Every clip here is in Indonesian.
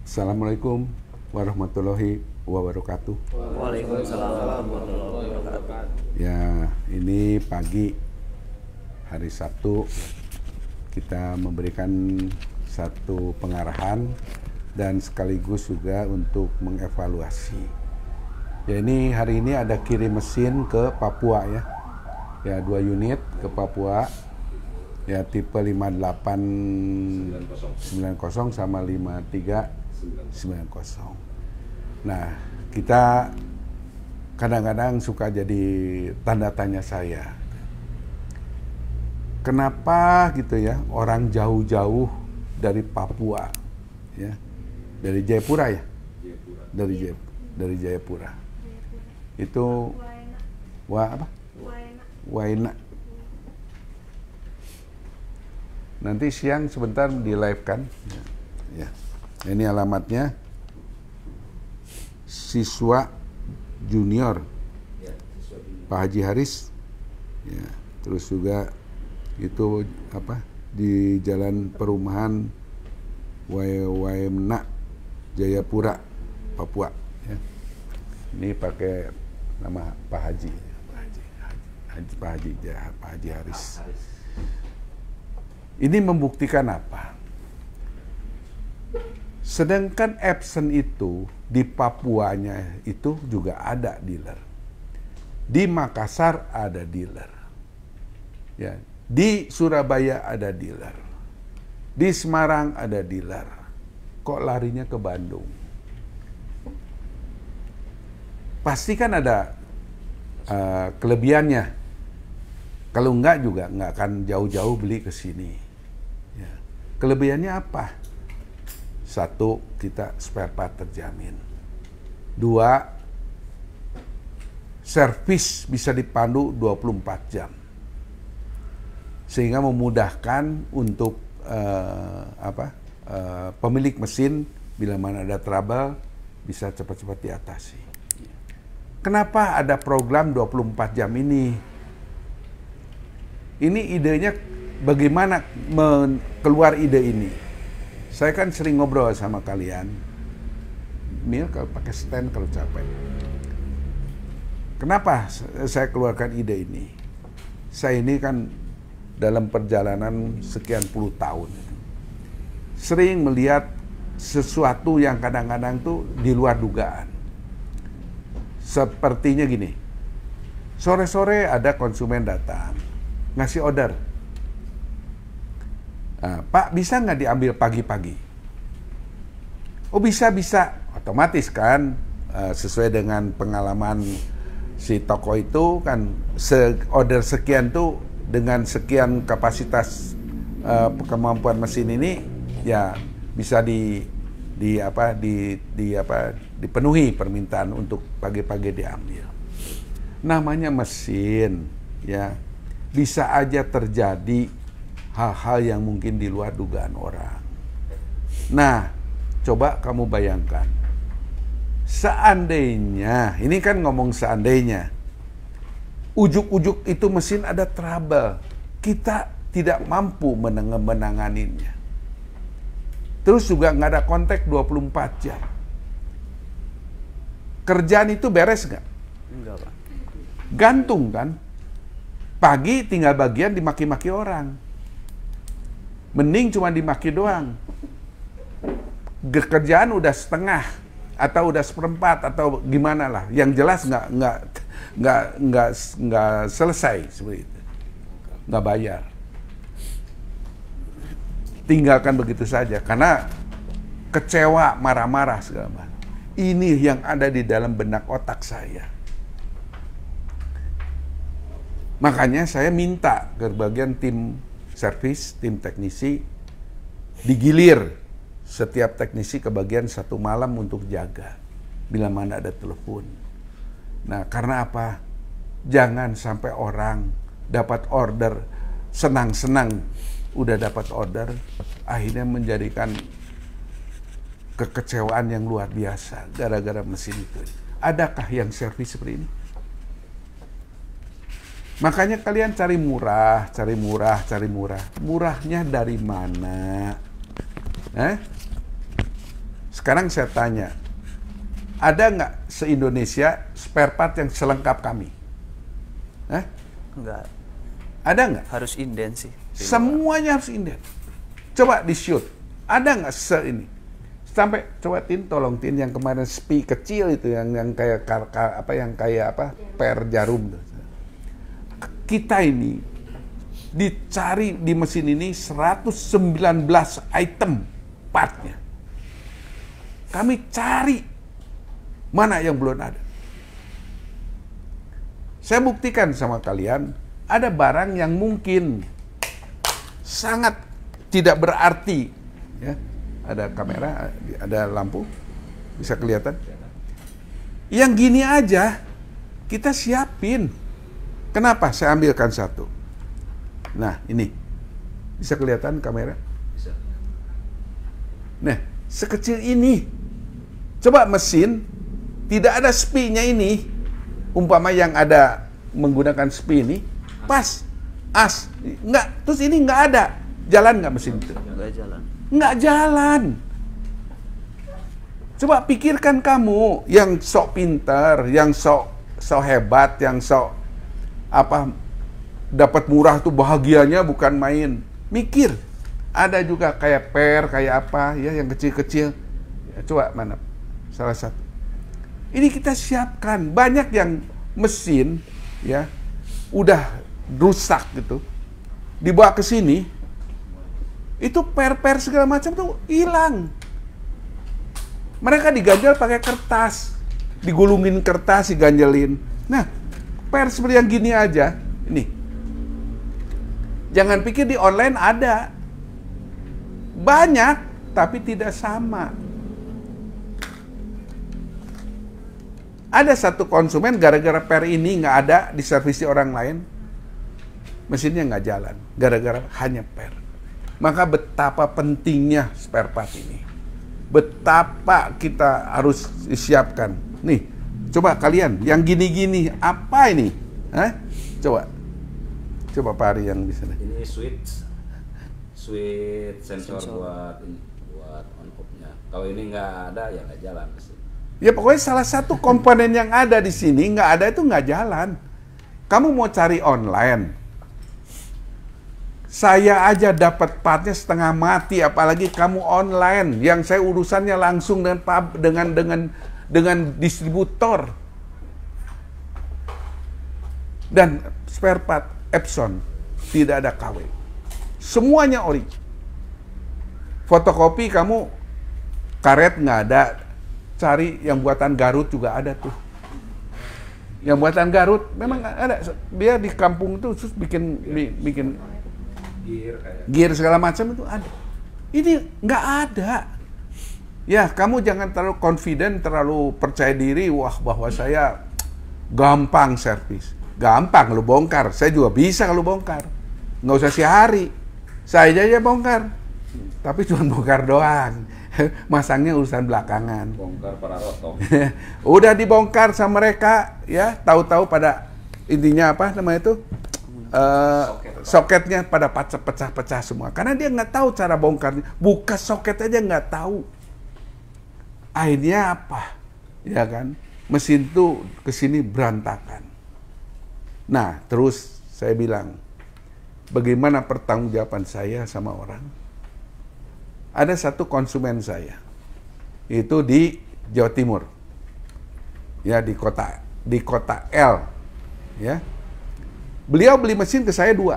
Assalamualaikum warahmatullahi wabarakatuh. Waalaikumsalam warahmatullahi wabarakatuh. Ya, ini pagi hari Sabtu kita memberikan satu pengarahan dan sekaligus juga untuk mengevaluasi. Ya, ini hari ini ada kirim mesin ke Papua ya. Ya, 2 unit ke Papua. Ya, tipe 5890 sama 5390. Nah, kita kadang-kadang suka jadi tanda tanya saya. Kenapa gitu ya, orang jauh-jauh dari Papua ya. Dari Jayapura ya? Dari Jayapura. Itu Waena. Nanti siang sebentar di live kan? Ya. Ini alamatnya siswa junior Pak Haji Haris. Ya, terus juga itu di Jalan Perumahan Waena Jayapura, Papua. Ya. Ini pakai nama Pak Haji Haris. Ini membuktikan apa? Sedangkan Epson itu di Papuanya itu juga ada dealer. Di Makassar ada dealer. Ya, di Surabaya ada dealer. Di Semarang ada dealer. Kok larinya ke Bandung? Pasti kan ada kelebihannya. Kalau enggak juga enggak akan jauh-jauh beli ke sini. Ya. Kelebihannya apa? 1, kita spare part terjamin. 2, servis bisa dipandu 24 jam. Sehingga memudahkan untuk pemilik mesin bila mana ada trouble bisa cepat-cepat diatasi. Kenapa ada program 24 jam ini? Ini idenya bagaimana keluar ide ini? Saya kan sering ngobrol sama kalian. Mil kalau pakai stand kalau capek. Kenapa saya keluarkan ide ini? Saya ini kan dalam perjalanan sekian puluh tahun sering melihat sesuatu yang kadang-kadang tuh di luar dugaan. Sepertinya gini. Sore-sore ada konsumen datang, ngasih order. Pak, bisa nggak diambil pagi-pagi? Oh, bisa. Otomatis kan, sesuai dengan pengalaman si toko itu kan, order sekian tuh dengan sekian kapasitas kemampuan mesin ini, ya bisa dipenuhi permintaan untuk pagi-pagi diambil. Namanya mesin, ya bisa aja terjadi hal-hal yang mungkin di luar dugaan orang. Nah, coba kamu bayangkan. Seandainya, ini kan ngomong seandainya, ujuk-ujuk itu mesin ada trouble, kita tidak mampu menanganinya. Terus juga nggak ada kontak 24 jam. Kerjaan itu beres nggak? Enggak, Pak. Gantung kan? Pagi tinggal bagian dimaki-maki orang. Mending cuma dimaki doang. Kerjaan udah setengah atau udah seperempat atau gimana lah. Yang jelas nggak selesai seperti itu. Nggak bayar. Tinggalkan begitu saja karena kecewa, marah-marah segala macam. Ini yang ada di dalam benak otak saya. Makanya saya minta ke bagian tim servis, tim teknisi, digilir setiap teknisi ke bagian 1 malam untuk jaga bila mana ada telepon. Nah, karena apa? Jangan sampai orang dapat order, senang-senang udah dapat order, akhirnya menjadikan kekecewaan yang luar biasa gara-gara mesin itu. Adakah yang servis seperti ini? Makanya kalian cari murah. Murahnya dari mana? Sekarang saya tanya, ada nggak se-Indonesia spare part yang selengkap kami? Hah? Enggak. Ada nggak? Harus inden sih. Semuanya harus inden. Coba di shoot. Ada nggak ini? Sampai coba Tin, tolong Tin yang kemarin SPI kecil itu yang kayak per jarum. Kita ini dicari di mesin ini 119 item partnya. Kami cari mana yang belum ada. Saya buktikan sama kalian, ada barang yang mungkin sangat tidak berarti, ya. Ada kamera, ada lampu, bisa kelihatan. Yang gini aja kita siapin. Kenapa? Saya ambilkan satu. Nah, ini bisa kelihatan kamera. Bisa. Nah, sekecil ini. Coba mesin tidak ada SPI-nya ini. Umpama yang ada menggunakan SPI ini, pas, as, enggak. Terus ini enggak ada. Jalan nggak mesin itu? Enggak jalan. Nggak jalan. Coba pikirkan kamu yang sok pintar, yang sok hebat, yang sok dapat murah tuh bahagianya bukan main. Mikir. Ada juga kayak per, kayak apa ya yang kecil-kecil. Ya, coba mana? Salah satu. Ini kita siapkan. Banyak yang mesin ya udah rusak gitu. Dibawa ke sini, itu per segala macam tuh hilang. Mereka diganjel pakai kertas, digulungin kertas, diganjelin. Nah, per seperti yang gini aja, ini. Jangan pikir di online ada. Banyak, tapi tidak sama. Ada satu konsumen gara-gara per ini nggak ada di servisi orang lain, mesinnya nggak jalan, gara-gara hanya per. Maka betapa pentingnya spare part ini. Betapa kita harus siapkan. Nih, coba kalian yang gini-gini, apa ini? Hah? Coba Pak Ari yang bisa. Ini switch sensor buat on off-nya. Kalau ini nggak ada, ya nggak jalan. Ya pokoknya salah satu komponen yang ada di sini nggak ada itu nggak jalan. Kamu mau cari online, saya aja dapat partnya setengah mati, apalagi kamu online yang saya urusannya langsung dengan distributor. Dan spare part Epson tidak ada KW. Semuanya ori. Fotokopi kamu karet nggak ada, cari yang buatan Garut juga ada tuh. Yang buatan Garut memang ada. Dia di kampung tuh terus bikin gear segala macam itu ada. Ini nggak ada. Ya, kamu jangan terlalu confident, terlalu percaya diri, wah bahwa saya gampang servis. Gampang lu bongkar. Saya juga bisa kalau bongkar. Nggak usah sehari. Saya aja bongkar. Tapi cuma bongkar doang. Masangnya urusan belakangan. Bongkar para rotong. Udah dibongkar sama mereka, ya. Tahu-tahu pada intinya apa namanya itu? Soketnya pada pecah-pecah semua. Karena dia nggak tahu cara bongkar. Buka soket aja nggak tahu. Akhirnya apa? Ya kan? Mesin tuh kesini berantakan. Nah, terus saya bilang, bagaimana pertanggungjawaban saya sama orang? Ada satu konsumen saya, itu di Jawa Timur, ya di kota L, ya. Beliau beli mesin ke saya 2,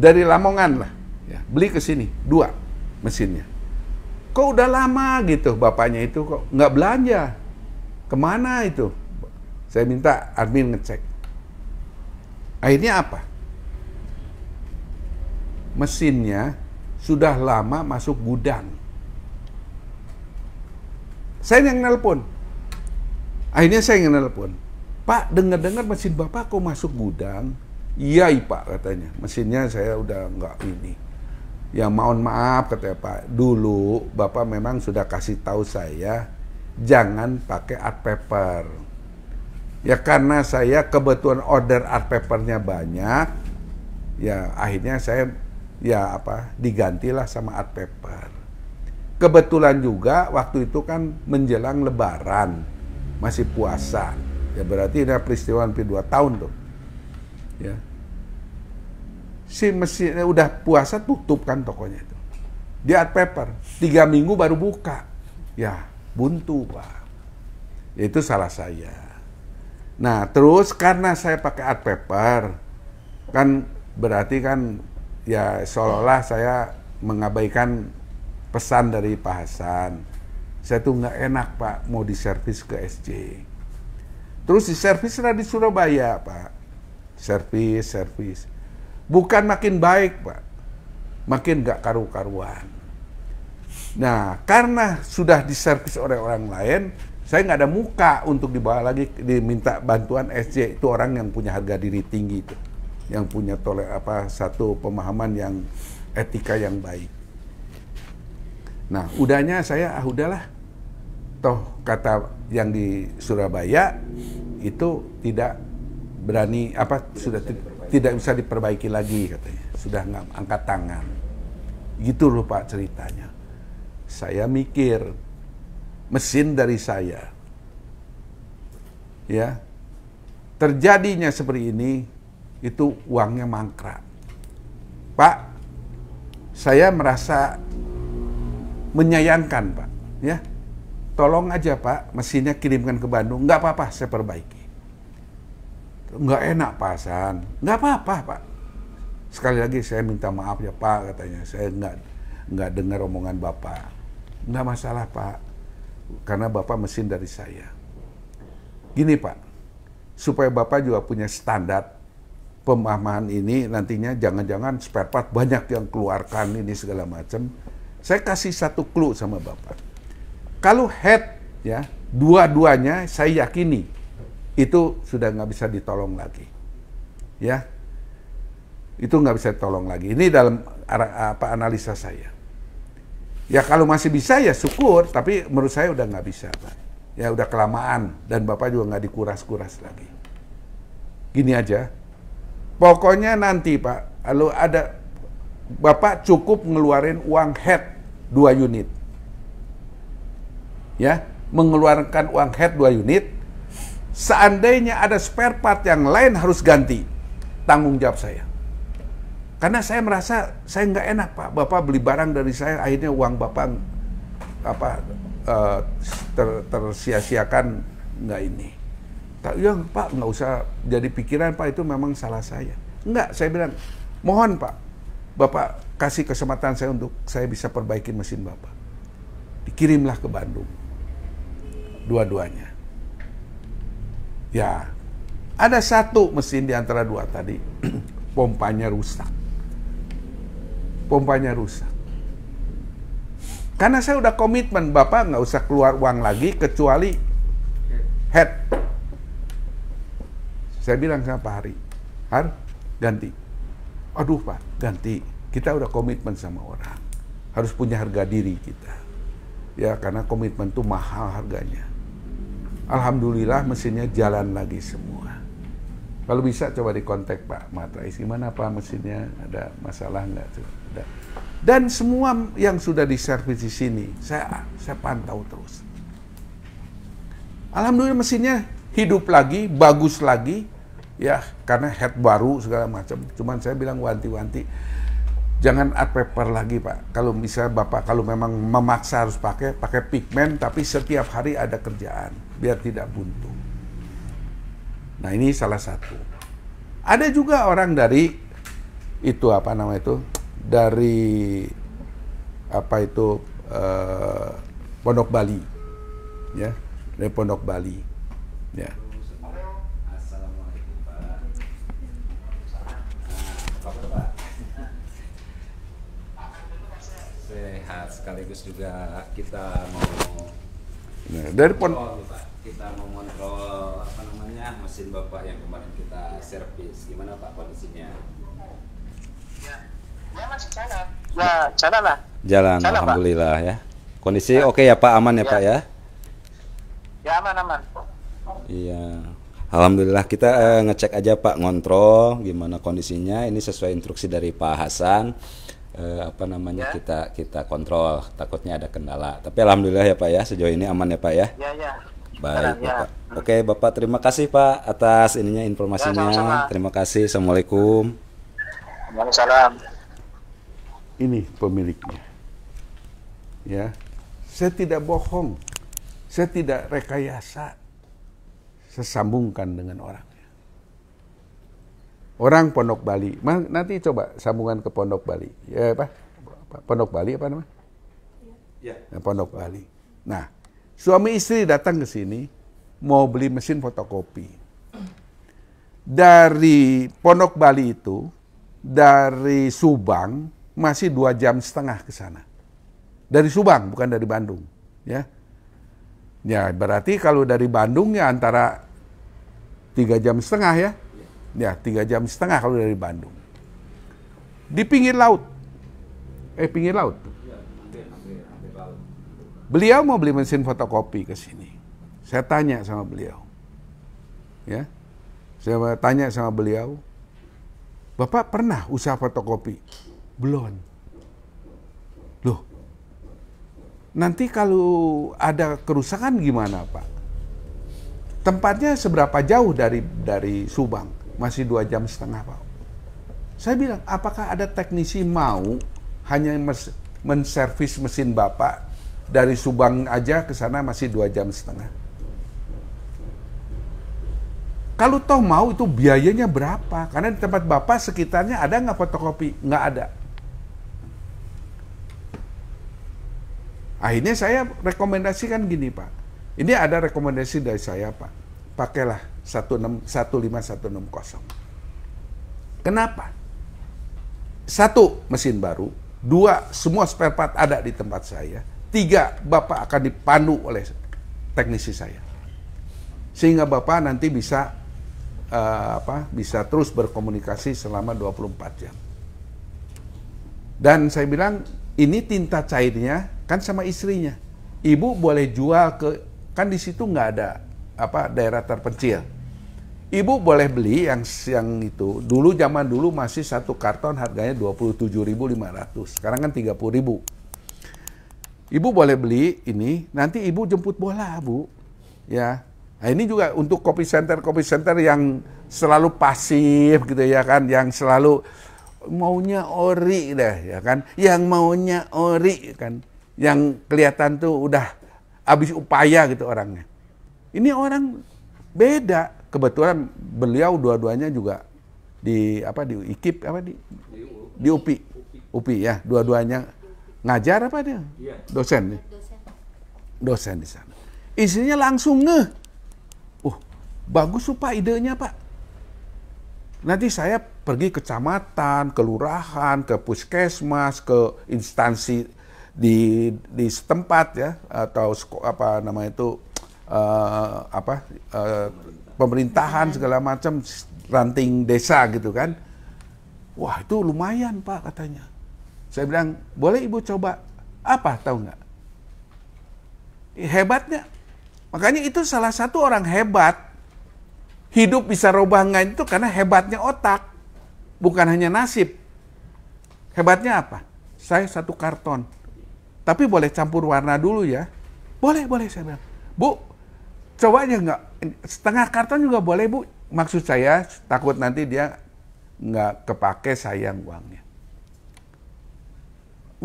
dari Lamongan lah, ya. Beli ke sini 2 mesinnya. Kok udah lama gitu bapaknya itu kok nggak belanja? Kemana itu? Saya minta admin ngecek. Akhirnya apa? Mesinnya sudah lama masuk gudang. Saya yang nelpon. Akhirnya saya yang nelpon. Pak, dengar-dengar mesin Bapak kok masuk gudang? Iya, Pak, katanya. Mesinnya saya udah nggak ini. Ya mohon maaf, katanya Pak. Dulu Bapak memang sudah kasih tahu saya jangan pakai art paper. Ya karena saya kebetulan order art papernya banyak, ya akhirnya saya digantilah sama art paper. kebetulan juga waktu itu kan menjelang Lebaran, masih puasa. Ya berarti ada peristiwa hampir 2 tahun tuh. Ya. Si mesin udah puasa tutup kan tokonya itu. Di Art Paper 3 minggu baru buka. Ya, buntu Pak. Itu salah saya. Nah, terus karena saya pakai Art Paper, kan berarti kan ya seolah-olah saya mengabaikan pesan dari Pak Hasan. Saya tuh nggak enak Pak mau diservis ke SJ. Terus diservislah di Surabaya Pak. Servis. Bukan makin baik Pak. Makin nggak karu-karuan. Nah, karena sudah diservis oleh orang lain, saya nggak ada muka untuk dibawa lagi, diminta bantuan SJ. Itu orang yang punya harga diri tinggi itu. Yang punya satu pemahaman yang etika yang baik. Nah, udahnya saya udahlah. Toh kata yang di Surabaya itu tidak berani tidak bisa diperbaiki lagi katanya. Sudah nggak angkat tangan. Gitu loh Pak ceritanya. Saya mikir mesin dari saya. Ya. Terjadinya seperti ini itu uangnya mangkrak. Pak, saya merasa menyayangkan Pak, ya. Tolong aja Pak, mesinnya kirimkan ke Bandung. Nggak apa-apa, saya perbaiki. Nggak enak Pak Hasan. Nggak apa-apa Pak. Sekali lagi saya minta maaf ya Pak, katanya. Saya nggak dengar omongan Bapak. Nggak masalah Pak, karena Bapak mesin dari saya. Gini Pak, supaya Bapak juga punya standar pemahaman ini, nantinya jangan-jangan spare part banyak yang keluarkan ini segala macam. Saya kasih satu clue sama Bapak. Kalau head, ya, dua-duanya saya yakini itu sudah nggak bisa ditolong lagi, ya, itu nggak bisa ditolong lagi. Ini dalam analisa saya. Ya kalau masih bisa ya syukur, tapi menurut saya udah nggak bisa, Pak. Ya udah kelamaan dan Bapak juga nggak dikuras-kuras lagi. Gini aja, pokoknya nanti Pak, kalau ada Bapak cukup ngeluarin uang head 2 unit. Ya, mengeluarkan uang head 2 unit. Seandainya ada spare part yang lain harus ganti, tanggung jawab saya. Karena saya merasa saya nggak enak Pak, Bapak beli barang dari saya, akhirnya uang Bapak tersia-siakan nggak ini. Ya Pak, nggak usah jadi pikiran Pak, itu memang salah saya. Enggak, saya bilang, mohon Pak, Bapak kasih kesempatan saya untuk saya bisa perbaiki mesin Bapak. Dikirimlah ke Bandung. Dua-duanya. Ya, ada satu mesin di antara dua tadi, pompanya rusak. Pompanya rusak. Karena saya udah komitmen, Bapak nggak usah keluar uang lagi kecuali head. Saya bilang sama Pak Hari, ganti. Aduh Pak, ganti. Kita udah komitmen sama orang. Harus punya harga diri kita. Ya, karena komitmen itu mahal harganya. Alhamdulillah mesinnya jalan lagi semua. Kalau bisa coba dikontak Pak Matrais, gimana Pak mesinnya, ada masalah nggak? Dan semua yang sudah diservis di sini, saya pantau terus. Alhamdulillah mesinnya hidup lagi, bagus lagi, ya karena head baru segala macam. Cuman saya bilang wanti-wanti, jangan art paper lagi Pak. Kalau bisa Bapak kalau memang memaksa harus pakai pigmen, tapi setiap hari ada kerjaan biar tidak buntu. Nah ini salah satu. Ada juga orang dari itu dari Pondok Bali, ya dari Pondok Bali, ya. Assalamualaikum Pak. Sehat, sekaligus juga kita mau Dari kita mau kontrol mesin Bapak yang kemarin kita servis. Gimana Pak kondisinya? Ya masih jalan. Ya jalan lah. Jalan, alhamdulillah Pak. Ya. Kondisi oke ya Pak, aman ya Pak ya? Ya aman. Iya. Alhamdulillah kita ngecek aja Pak, ngontrol gimana kondisinya. Ini sesuai instruksi dari Pak Hasan. apa namanya Ya. kita kontrol, takutnya ada kendala. Tapi alhamdulillah ya Pak ya, sejauh ini aman ya Pak ya. Ya, ya. Baik Ya. Bapak. Oke Bapak, terima kasih Pak atas ininya informasinya. Ya, sama-sama. Terima kasih. Assalamualaikum. Waalaikumsalam. Ini pemiliknya. Ya, saya tidak bohong, saya tidak rekayasa, saya sambungkan dengan orangnya. Orang Pondok Bali, nanti coba sambungan ke Pondok Bali, ya apa? Pondok Bali apa namanya? Ya. Pondok Bali. Nah, suami istri datang ke sini mau beli mesin fotokopi. Dari Pondok Bali itu, dari Subang masih 2,5 jam ke sana. Dari Subang, bukan dari Bandung, ya. Ya, berarti kalau dari Bandung ya antara 3,5 jam ya. Ya, 3,5 jam kalau dari Bandung. Di pinggir laut. Pinggir laut. Beliau mau beli mesin fotokopi ke sini. Saya tanya sama beliau. Ya. Saya tanya sama beliau, "Bapak pernah usaha fotokopi?" "Belum." "Loh, nanti kalau ada kerusakan gimana, Pak? Tempatnya seberapa jauh dari Subang?" "Masih 2,5 jam, Pak." Saya bilang, "Apakah ada teknisi mau hanya menservis mesin Bapak dari Subang aja ke sana masih 2,5 jam? Kalau toh mau itu biayanya berapa? Karena di tempat Bapak sekitarnya ada nggak fotokopi?" "Nggak ada." Akhirnya saya rekomendasikan gini, Pak. Ini ada rekomendasi dari saya, Pak. Pakailah 15160. Kenapa? 1, mesin baru. 2, semua spare part ada di tempat saya. 3, Bapak akan dipandu oleh teknisi saya. Sehingga Bapak nanti bisa bisa terus berkomunikasi selama 24 jam. Dan saya bilang, ini tinta cairnya kan sama istrinya. Ibu boleh jual kan di situ nggak ada daerah terpencil. Ibu boleh beli yang itu. Zaman dulu masih satu karton harganya 27.500. Sekarang kan 30.000. Ibu boleh beli ini, nanti ibu jemput bola, Bu. Ya. Nah, ini juga untuk kopi center yang selalu pasif gitu ya kan, yang selalu maunya ori deh ya kan, yang maunya ori kan, yang kelihatan tuh udah habis upaya gitu orangnya. Ini orang beda. Kebetulan beliau dua-duanya juga di IKIP di UPI ya, dua-duanya ngajar apa dia? Dosen nih. Dosen di sana. Istrinya langsung ngeh. Bagus tuh Pak idenya Pak. Nanti saya pergi ke kecamatan, kelurahan, ke puskesmas, ke instansi di setempat ya, atau pemerintahan segala macam, ranting desa gitu kan. Wah itu lumayan Pak katanya. Saya bilang boleh Ibu coba. Apa tahu nggak? Hebatnya. Makanya itu salah satu orang hebat. Hidup bisa robangan itu karena hebatnya otak. Bukan hanya nasib. Hebatnya apa? Saya 1 karton. Tapi boleh campur warna dulu ya. Boleh saya bilang. Bu, coba aja nggak, setengah karton juga boleh Bu. Maksud saya takut nanti dia nggak kepake, sayang uangnya.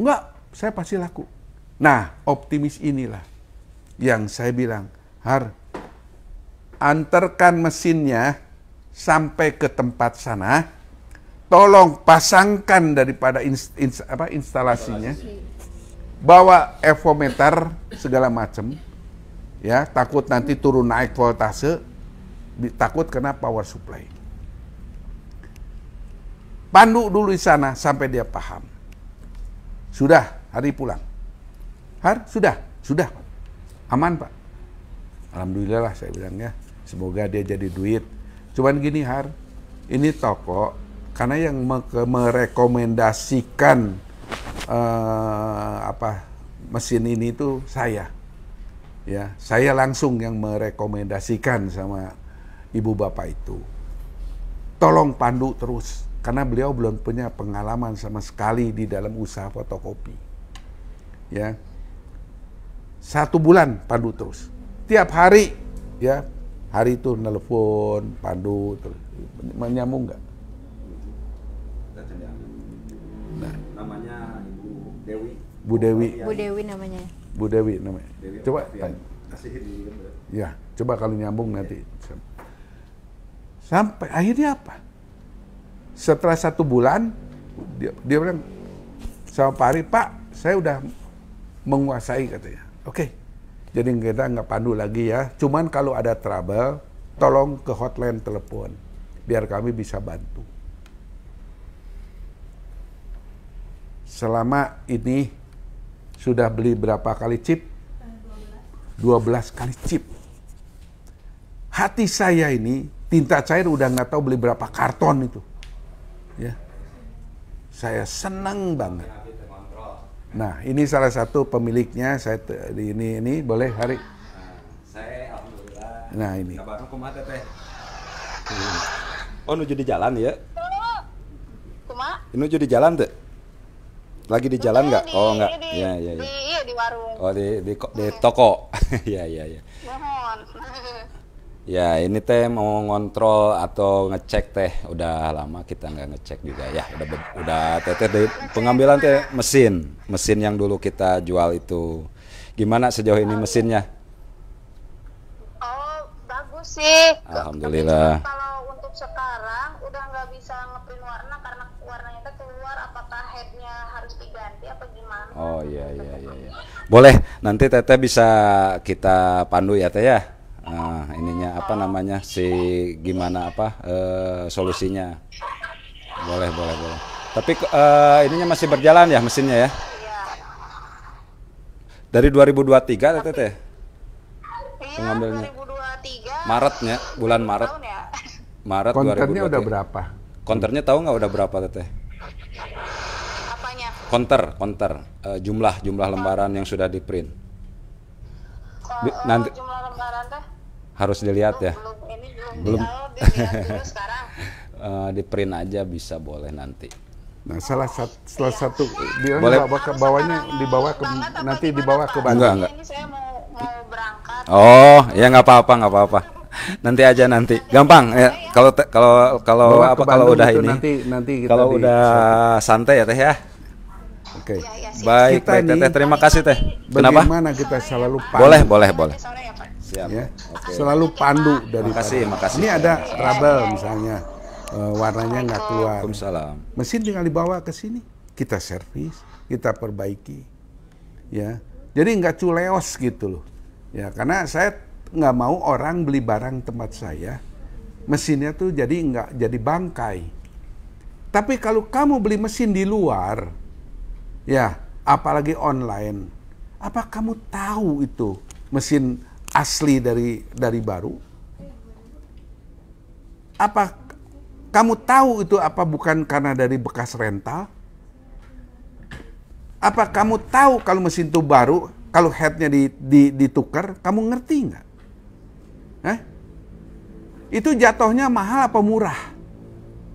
Enggak, saya pasti laku. Nah, optimis inilah yang saya bilang, Har, antarkan mesinnya sampai ke tempat sana, tolong pasangkan daripada instalasinya, bawa evometer segala macam, ya takut nanti turun naik voltase, takut kena power supply. Pandu dulu di sana sampai dia paham. Sudah, hari pulang. Har, sudah, aman Pak. Alhamdulillah lah saya bilang ya. Semoga dia jadi duit. Cuman gini Har, ini toko karena yang merekomendasikan mesin ini itu saya. Ya, saya langsung yang merekomendasikan sama ibu bapak itu. Tolong pandu terus karena beliau belum punya pengalaman sama sekali di dalam usaha fotokopi. Ya. 1 bulan pandu terus. Tiap hari ya, hari itu nelpon, pandu terus. Menyambung nggak? Nah, namanya Ibu Dewi. Bu Dewi. Bu Dewi namanya. Bu Dewi namanya. Dewi Coba Octavian. tanya. Kasih di Ya, coba kalau nyambung nanti. Sampai akhirnya apa? Setelah 1 bulan, dia bilang sama Pak Ari, Pak, saya udah menguasai katanya. Oke, jadi kita nggak pandu lagi ya. Cuman kalau ada trouble, tolong ke hotline telepon, biar kami bisa bantu. Selama ini sudah beli berapa kali chip? 12 kali chip. Hati saya ini, tinta cair udah nggak tahu beli berapa karton itu. Ya. Saya senang banget. Nah, ini salah satu pemiliknya. Saya ini boleh Hari. Saya alhamdulillah. Nah, ini. Kabar kumaha teh? Oh, nuju di jalan ya? Kumaha? Nuju di jalan tuh? Lagi di jalan nggak? Oh nggak. Iya. Iya di warung. Oh di toko. Iya. Mohon. Ya ini teh mau ngontrol atau ngecek teh. Udah lama kita nggak ngecek juga ya. Udah teteh dari pengambilan teh mesin yang dulu kita jual itu. Gimana sejauh ini mesinnya? Oh bagus sih. Alhamdulillah. Tapi kalau untuk sekarang udah nggak bisa ngeprint warna karena warnanya itu keluar. Apakah headnya harus diganti apa gimana? Oh iya. Boleh nanti teteh bisa kita pandu ya teh ya. Nah, ininya apa namanya gimana solusinya. Boleh. Tapi ininya masih berjalan ya mesinnya ya. Iya. Dari 2023 teteh teh. Iya, Pengambilnya. 2023. Maretnya, bulan Maret. Tahun ya? Maret Kontennya 2023. udah berapa? Konternya tahu nggak udah berapa teteh? Apanya? Konter, jumlah lembaran yang sudah di print. Nanti Jumlah lembaran teh? harus dilihat ya. Belum. Dilihat dulu sekarang. Di print aja bisa boleh nanti. Nah, salah satu dia Boleh. bawa ke bawahnya, dibawa ke nanti dibawa ke Bandung. Enggak. Ini saya mau berangkat. Oh, ya nggak apa-apa. Nanti aja nanti. Gampang ya. Kalau Bawa ke kalau Bandung udah itu ini. nanti kita Kalau udah santai ya teh ya. Oke. Iya, siap. Baik, Kita nih, teteh terima kasih teh. Kenapa? Bagaimana kita selalu pandu? Boleh. Sore ya, Pak? Siap. Ya, selalu pandu dari. Makasih. Ini ada trouble misalnya, warnanya nggak keluar. Waalaikumsalam. Mesin tinggal dibawa ke sini, kita servis, kita perbaiki, ya. Jadi nggak culeos gitu loh, ya. Karena saya nggak mau orang beli barang tempat saya, mesinnya tuh jadi nggak jadi bangkai. Tapi kalau kamu beli mesin di luar, ya, apalagi online, apa kamu tahu itu mesin asli dari baru? Apa kamu tahu itu apa bukan karena dari bekas rental? Apa kamu tahu kalau mesin itu baru, kalau headnya ditukar, kamu ngerti nggak? Itu jatuhnya mahal apa murah?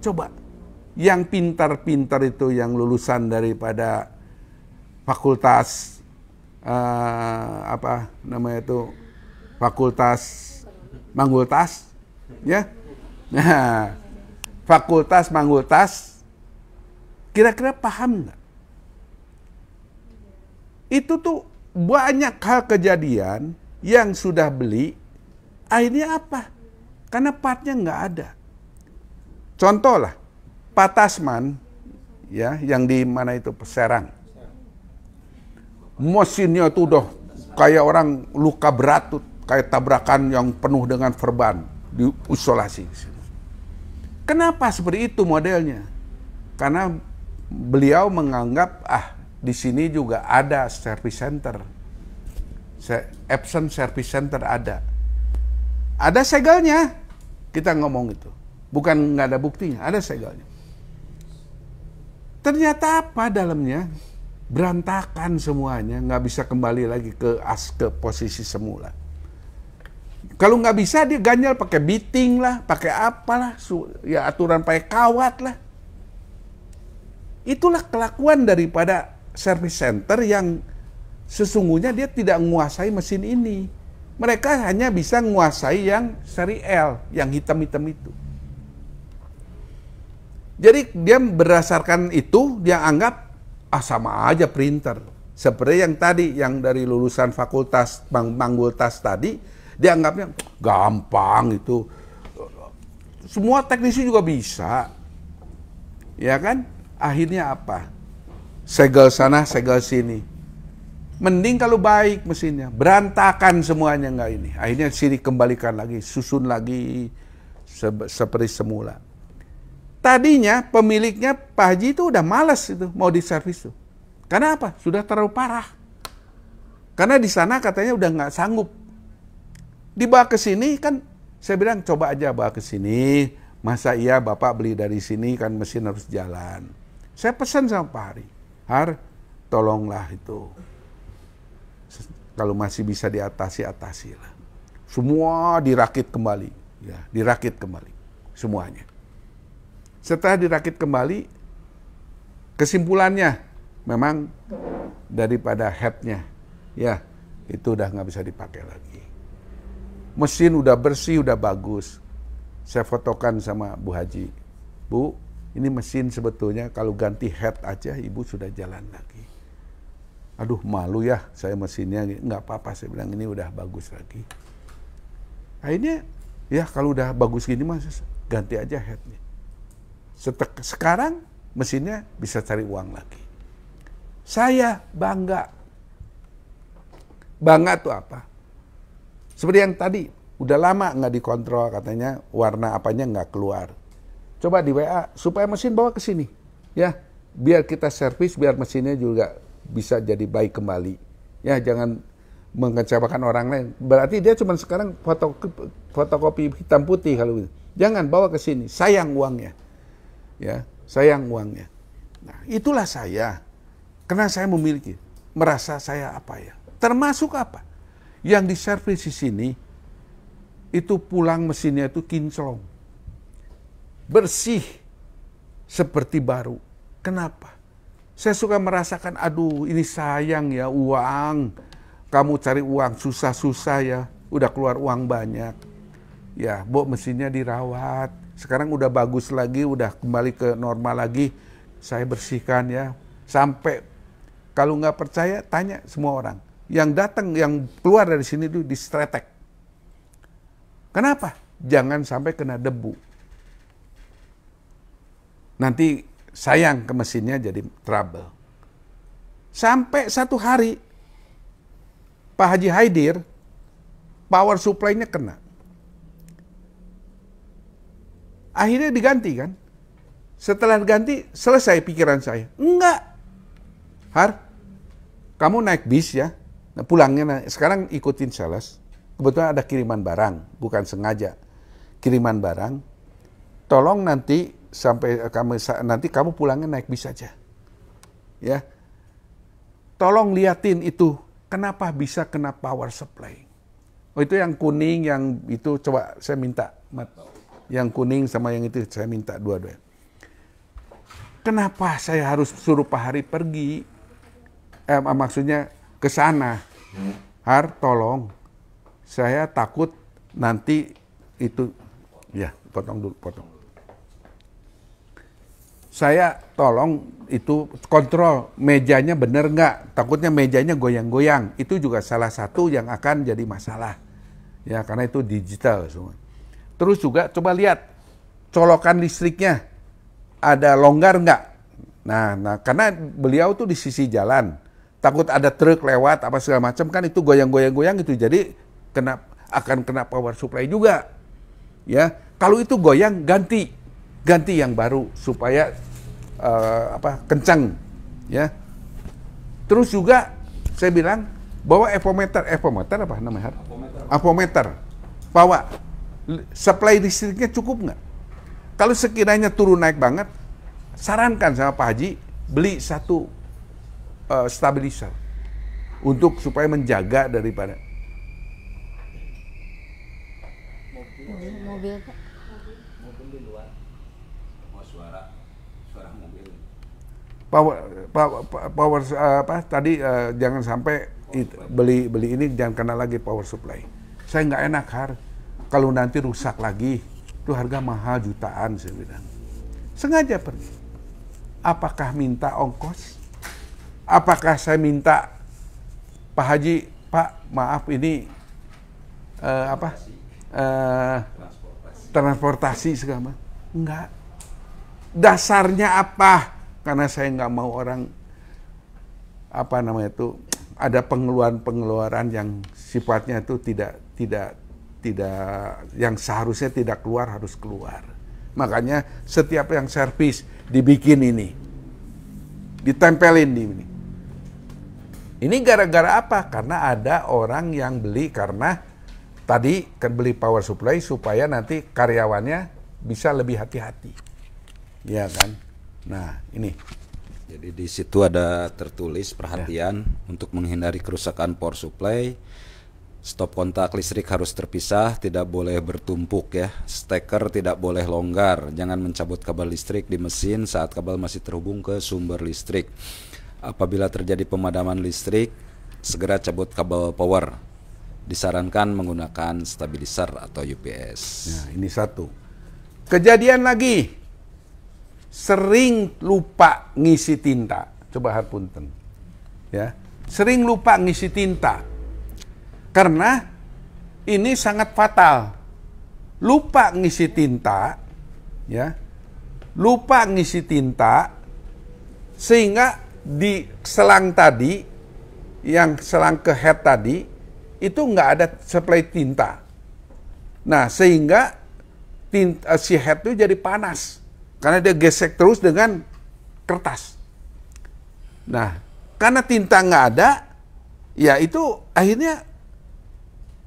Coba, yang pintar-pintar itu yang lulusan daripada fakultas apa namanya itu, fakultas Manggultas, ya. Nah, fakultas Manggultas, kira-kira paham nggak? Itu tuh banyak hal kejadian yang sudah beli, akhirnya apa? Karena partnya nggak ada. Contoh lah, Pak Tasman, ya, yang di mana itu, Serang. Mesinnya tuh udah kayak orang luka berat tuh, kayak tabrakan yang penuh dengan verban, diisolasi. Kenapa seperti itu modelnya? Karena beliau menganggap di sini juga ada service center, Epson service center ada segelnya. Kita ngomong itu, bukan nggak ada buktinya, ada segelnya. Ternyata apa dalamnya? Berantakan semuanya, nggak bisa kembali lagi ke posisi semula. Kalau nggak bisa dia ganjal pakai biting lah, pakai apalah, ya aturan pakai kawat lah. Itulah kelakuan daripada service center yang sesungguhnya dia tidak menguasai mesin ini. Mereka hanya bisa menguasai yang seri L, yang hitam-hitam itu. Jadi dia berdasarkan itu, dia anggap sama aja printer. Seperti yang tadi, yang dari lulusan fakultas Manggultas tadi, dia anggapnya gampang itu. Semua teknisi juga bisa. Ya kan? Akhirnya apa? Segel sana, segel sini. Mending kalau baik mesinnya, berantakan semuanya enggak ini. Akhirnya sini kembalikan lagi, susun lagi seperti semula. Tadinya pemiliknya Pak Haji itu udah malas itu mau diservis tuh. Karena apa? Sudah terlalu parah. Karena di sana katanya udah nggak sanggup. Dibawa ke sini kan, saya bilang coba aja bawa ke sini. Masa iya Bapak beli dari sini kan mesin harus jalan. Saya pesan sama Pak Hari, Har, tolonglah itu. Kalau masih bisa diatasi, atasilah. Semua dirakit kembali, ya, dirakit kembali semuanya. Setelah dirakit kembali, kesimpulannya memang daripada headnya, ya itu udah nggak bisa dipakai lagi. Mesin udah bersih, udah bagus. Saya fotokan sama Bu Haji, Bu, ini mesin sebetulnya kalau ganti head aja Ibu sudah jalan lagi. Aduh malu ya saya mesinnya, nggak apa-apa saya bilang ini udah bagus lagi. Akhirnya ya kalau udah bagus gini mas ganti aja headnya. Sekarang mesinnya bisa cari uang lagi. Saya bangga. Bangga tuh apa? Seperti yang tadi, udah lama nggak dikontrol katanya warna apanya nggak keluar. Coba di WA supaya mesin bawa ke sini, ya, biar kita servis, biar mesinnya juga bisa jadi baik kembali. Ya, jangan mengecewakan orang lain. Berarti dia cuma sekarang fotokopi hitam putih kalau gitu. Jangan bawa ke sini, sayang uangnya. Ya, sayang uangnya. Nah, itulah saya. Karena saya memiliki, merasa saya apa ya? Termasuk apa? Yang diservis di sini itu pulang mesinnya itu kinclong. Bersih seperti baru. Kenapa? Saya suka merasakan, aduh ini sayang ya uang. Kamu cari uang susah-susah ya, udah keluar uang banyak. Ya, mesinnya dirawat. Sekarang udah bagus lagi, udah kembali ke normal lagi. Saya bersihkan ya. Sampai kalau nggak percaya, tanya semua orang. Yang datang, yang keluar dari sini itu distretek. Kenapa? Jangan sampai kena debu. Nanti sayang ke mesinnya jadi trouble. Sampai satu hari, Pak Haji Haidir, power supply-nya kena. Akhirnya diganti kan. Setelah diganti, selesai pikiran saya. Enggak. Har, kamu naik bis ya. Nah, pulangnya sekarang ikutin sales. Kebetulan ada kiriman barang, bukan sengaja. Kiriman barang. Tolong nanti kamu pulangnya naik bis saja. Ya. Tolong liatin itu kenapa bisa kena power supply. Oh itu yang kuning, yang itu coba saya minta. Yang kuning sama yang itu saya minta dua-duanya. Kenapa saya harus suruh Pak Hari pergi? Maksudnya ke sana. Har, tolong. Saya takut nanti itu, ya potong dulu, potong. Saya tolong itu kontrol mejanya bener nggak? Takutnya mejanya goyang-goyang. Itu juga salah satu yang akan jadi masalah. Ya karena itu digital semua. Terus juga coba lihat colokan listriknya ada longgar nggak? Nah, karena beliau tuh di sisi jalan, takut ada truk lewat apa segala macam kan itu goyang-goyang itu jadi akan kena power supply juga. Ya, kalau itu goyang ganti yang baru supaya kencang. Ya. Terus juga saya bilang bawa evometer apa namanya? Avometer. Bawa. Supply listriknya cukup nggak? Kalau sekiranya turun naik banget, sarankan sama Pak Haji beli satu stabilizer untuk supaya menjaga daripada mobil Pak. Mobil di luar. Mau suara mobil. power apa tadi jangan sampai beli ini jangan kena lagi power supply. Saya nggak enak kalau nanti rusak lagi itu harga mahal jutaan saya bilang. Sengaja pergi. Apakah minta ongkos? Apakah saya minta Pak Haji, Pak maaf ini transportasi segala macam? Enggak. Dasarnya apa? Karena saya nggak mau orang ada pengeluaran yang sifatnya itu tidak yang seharusnya tidak keluar harus keluar. Makanya setiap yang servis dibikin ini, ditempelin di ini. Ini gara-gara apa? Karena ada orang yang beli karena tadi kan beli power supply supaya nanti karyawannya bisa lebih hati-hati, ya kan? Nah ini. Jadi di situ ada tertulis perhatian untuk menghindari kerusakan power supply. Stop kontak listrik harus terpisah, tidak boleh bertumpuk ya. Steker tidak boleh longgar. Jangan mencabut kabel listrik di mesin saat kabel masih terhubung ke sumber listrik. Apabila terjadi pemadaman listrik, segera cabut kabel power. Disarankan menggunakan stabilizer atau UPS. Nah, ini satu. Kejadian lagi. Sering lupa ngisi tinta. Coba hapunten. Ya. Sering lupa ngisi tinta. Karena ini sangat fatal. Lupa ngisi tinta, ya. Lupa ngisi tinta sehingga di selang tadi yang selang ke head tadi itu nggak ada supply tinta. Nah, sehingga si head itu jadi panas karena dia gesek terus dengan kertas. Nah, karena tinta nggak ada, ya itu akhirnya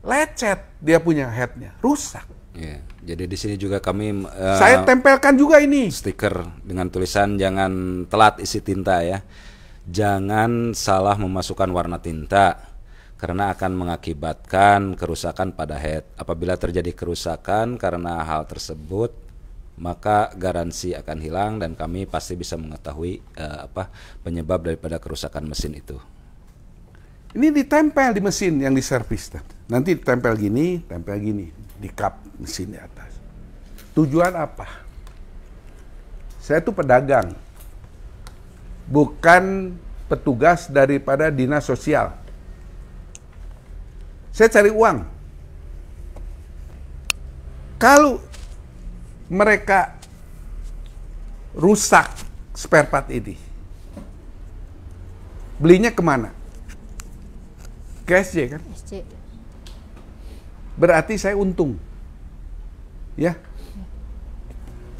lecet dia punya headnya, rusak. Ya, jadi di sini juga kami saya tempelkan juga ini stiker dengan tulisan jangan telat isi tinta ya. Jangan salah memasukkan warna tinta karena akan mengakibatkan kerusakan pada head. Apabila terjadi kerusakan karena hal tersebut, maka garansi akan hilang dan kami pasti bisa mengetahui penyebab daripada kerusakan mesin itu. Ini ditempel di mesin yang diservis. Nanti tempel gini di kap mesin di atas. Tujuan apa? Saya tuh pedagang, bukan petugas daripada dinas sosial. Saya cari uang. Kalau mereka rusak spare part ini, belinya kemana? Ke SJ kan? SJ. Berarti saya untung. Ya.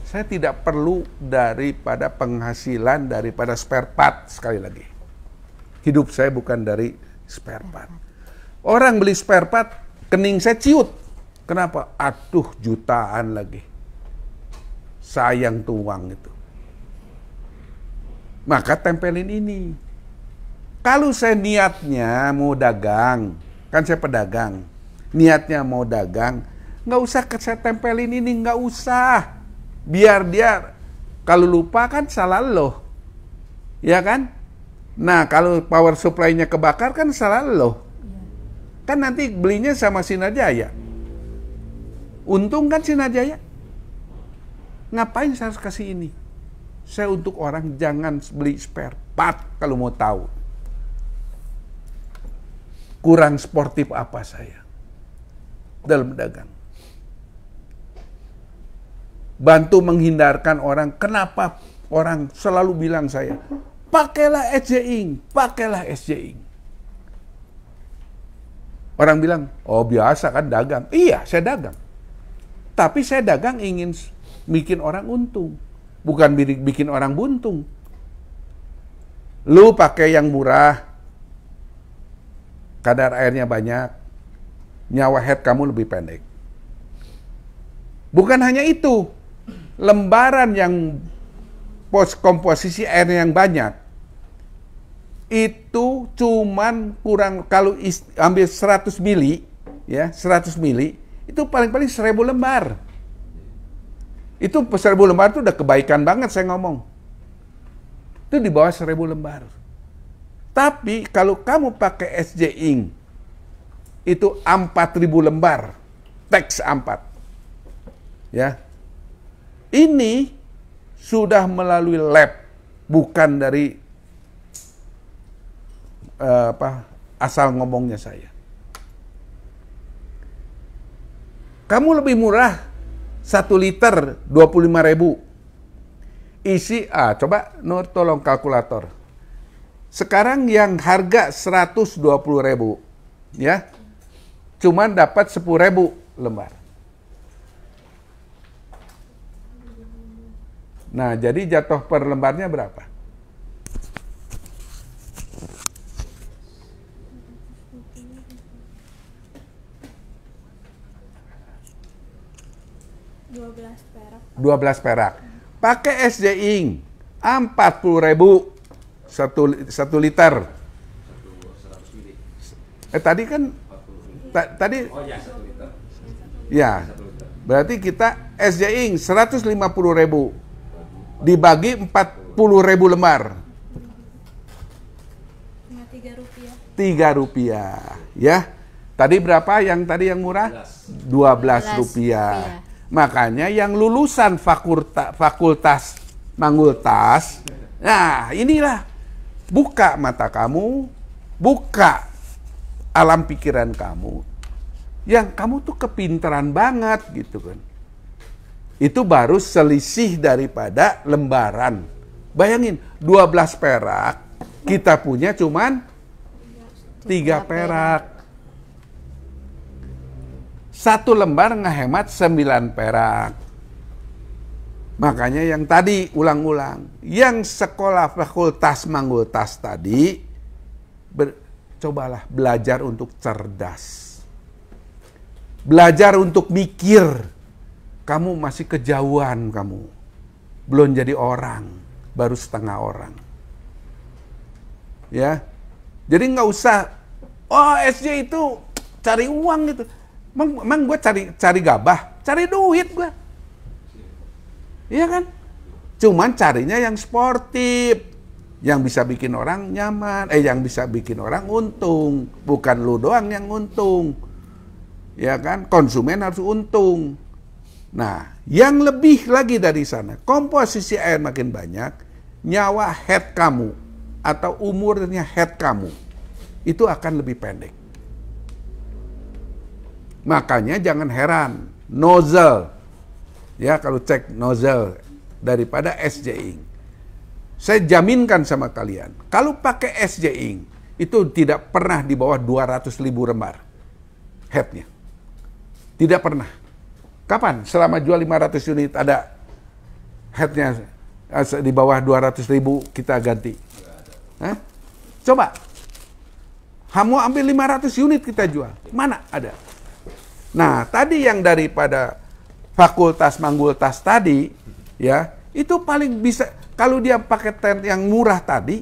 Saya tidak perlu daripada penghasilan daripada spare part sekali lagi. Hidup saya bukan dari spare part. Orang beli spare part, kening saya ciut. Kenapa? Aduh, jutaan lagi. Sayang tuh uang itu. Maka tempelin ini. Kalau saya niatnya mau dagang, kan saya pedagang, niatnya mau dagang, nggak usah saya tempelin ini, nggak usah. Biar dia, kalau lupa kan salah lo. Ya kan? Nah, kalau power supply-nya kebakar kan salah lo. Kan nanti belinya sama Sinarjaya. Untung kan Sinarjaya. Ngapain saya harus kasih ini? Saya untuk orang jangan beli spare part kalau mau tahu. Kurang sportif apa saya dalam dagang? Bantu menghindarkan orang. Kenapa orang selalu bilang saya, pakailah SJ Ink, pakailah SJ Ink. Orang bilang, oh biasa kan dagang. Iya, saya dagang. Tapi saya dagang ingin bikin orang untung, bukan bikin orang buntung. Lu pakai yang murah, kadar airnya banyak, nyawa head kamu lebih pendek. Bukan hanya itu, lembaran yang komposisi airnya yang banyak, itu cuman kurang, kalau ambil 100 mili, ya 100 mili, itu paling-paling 1000 lembar. Itu 1000 lembar itu udah kebaikan banget saya ngomong. Itu di bawah 1.000 lembar. Tapi kalau kamu pakai SJ Ink, itu 4.000 lembar, teks A4. Ya. Ini sudah melalui lab, bukan dari asal ngomongnya saya. Kamu lebih murah 1 liter 25.000. Isi coba Nur tolong kalkulator. Sekarang yang harga 120.000, ya. Cuman dapat 10.000 lembar. Nah, jadi jatuh per lembarnya berapa? perak. 12 perak. Pakai SJ Ink 40.000 1 liter. Tadi kan tadi ya. Berarti kita SJ Ink 150.000 dibagi 40.000 lembar. Rp3, ya. Tadi berapa yang tadi yang murah? Rp12. Makanya yang lulusan fakultas Mangultas, nah inilah, buka mata kamu, buka alam pikiran kamu, yang kamu tuh kepintaran banget gitu kan. Itu baru selisih daripada lembaran. Bayangin, 12 perak, kita punya cuman 3 perak. 1 lembar ngehemat 9 perak. Makanya yang tadi ulang-ulang, yang sekolah fakultas Mangultas tadi, cobalah belajar untuk cerdas. Belajar untuk mikir. Kamu masih kejauhan kamu. Belum jadi orang, baru setengah orang. Ya. Jadi nggak usah, SJ itu cari uang gitu. Emang gue cari gabah, cari duit gue. Iya kan? Cuman carinya yang sportif, yang bisa bikin orang nyaman, yang bisa bikin orang untung, bukan lu doang yang untung. Ya kan? Konsumen harus untung. Nah, yang lebih lagi dari sana, komposisi air makin banyak, nyawa head kamu atau umurnya head kamu itu akan lebih pendek. Makanya jangan heran, nozzle, ya kalau cek nozzle daripada SJ Ink, saya jaminkan sama kalian, kalau pakai SJ Ink itu tidak pernah di bawah 200.000 lembar headnya, tidak pernah. Kapan? Selama jual 500 unit ada headnya di bawah 200.000 kita ganti. Hah? Coba, kamu ambil 500 unit kita jual, mana ada? Nah, tadi yang daripada fakultas Mangultas tadi, ya, itu paling bisa, kalau dia pakai tent yang murah tadi,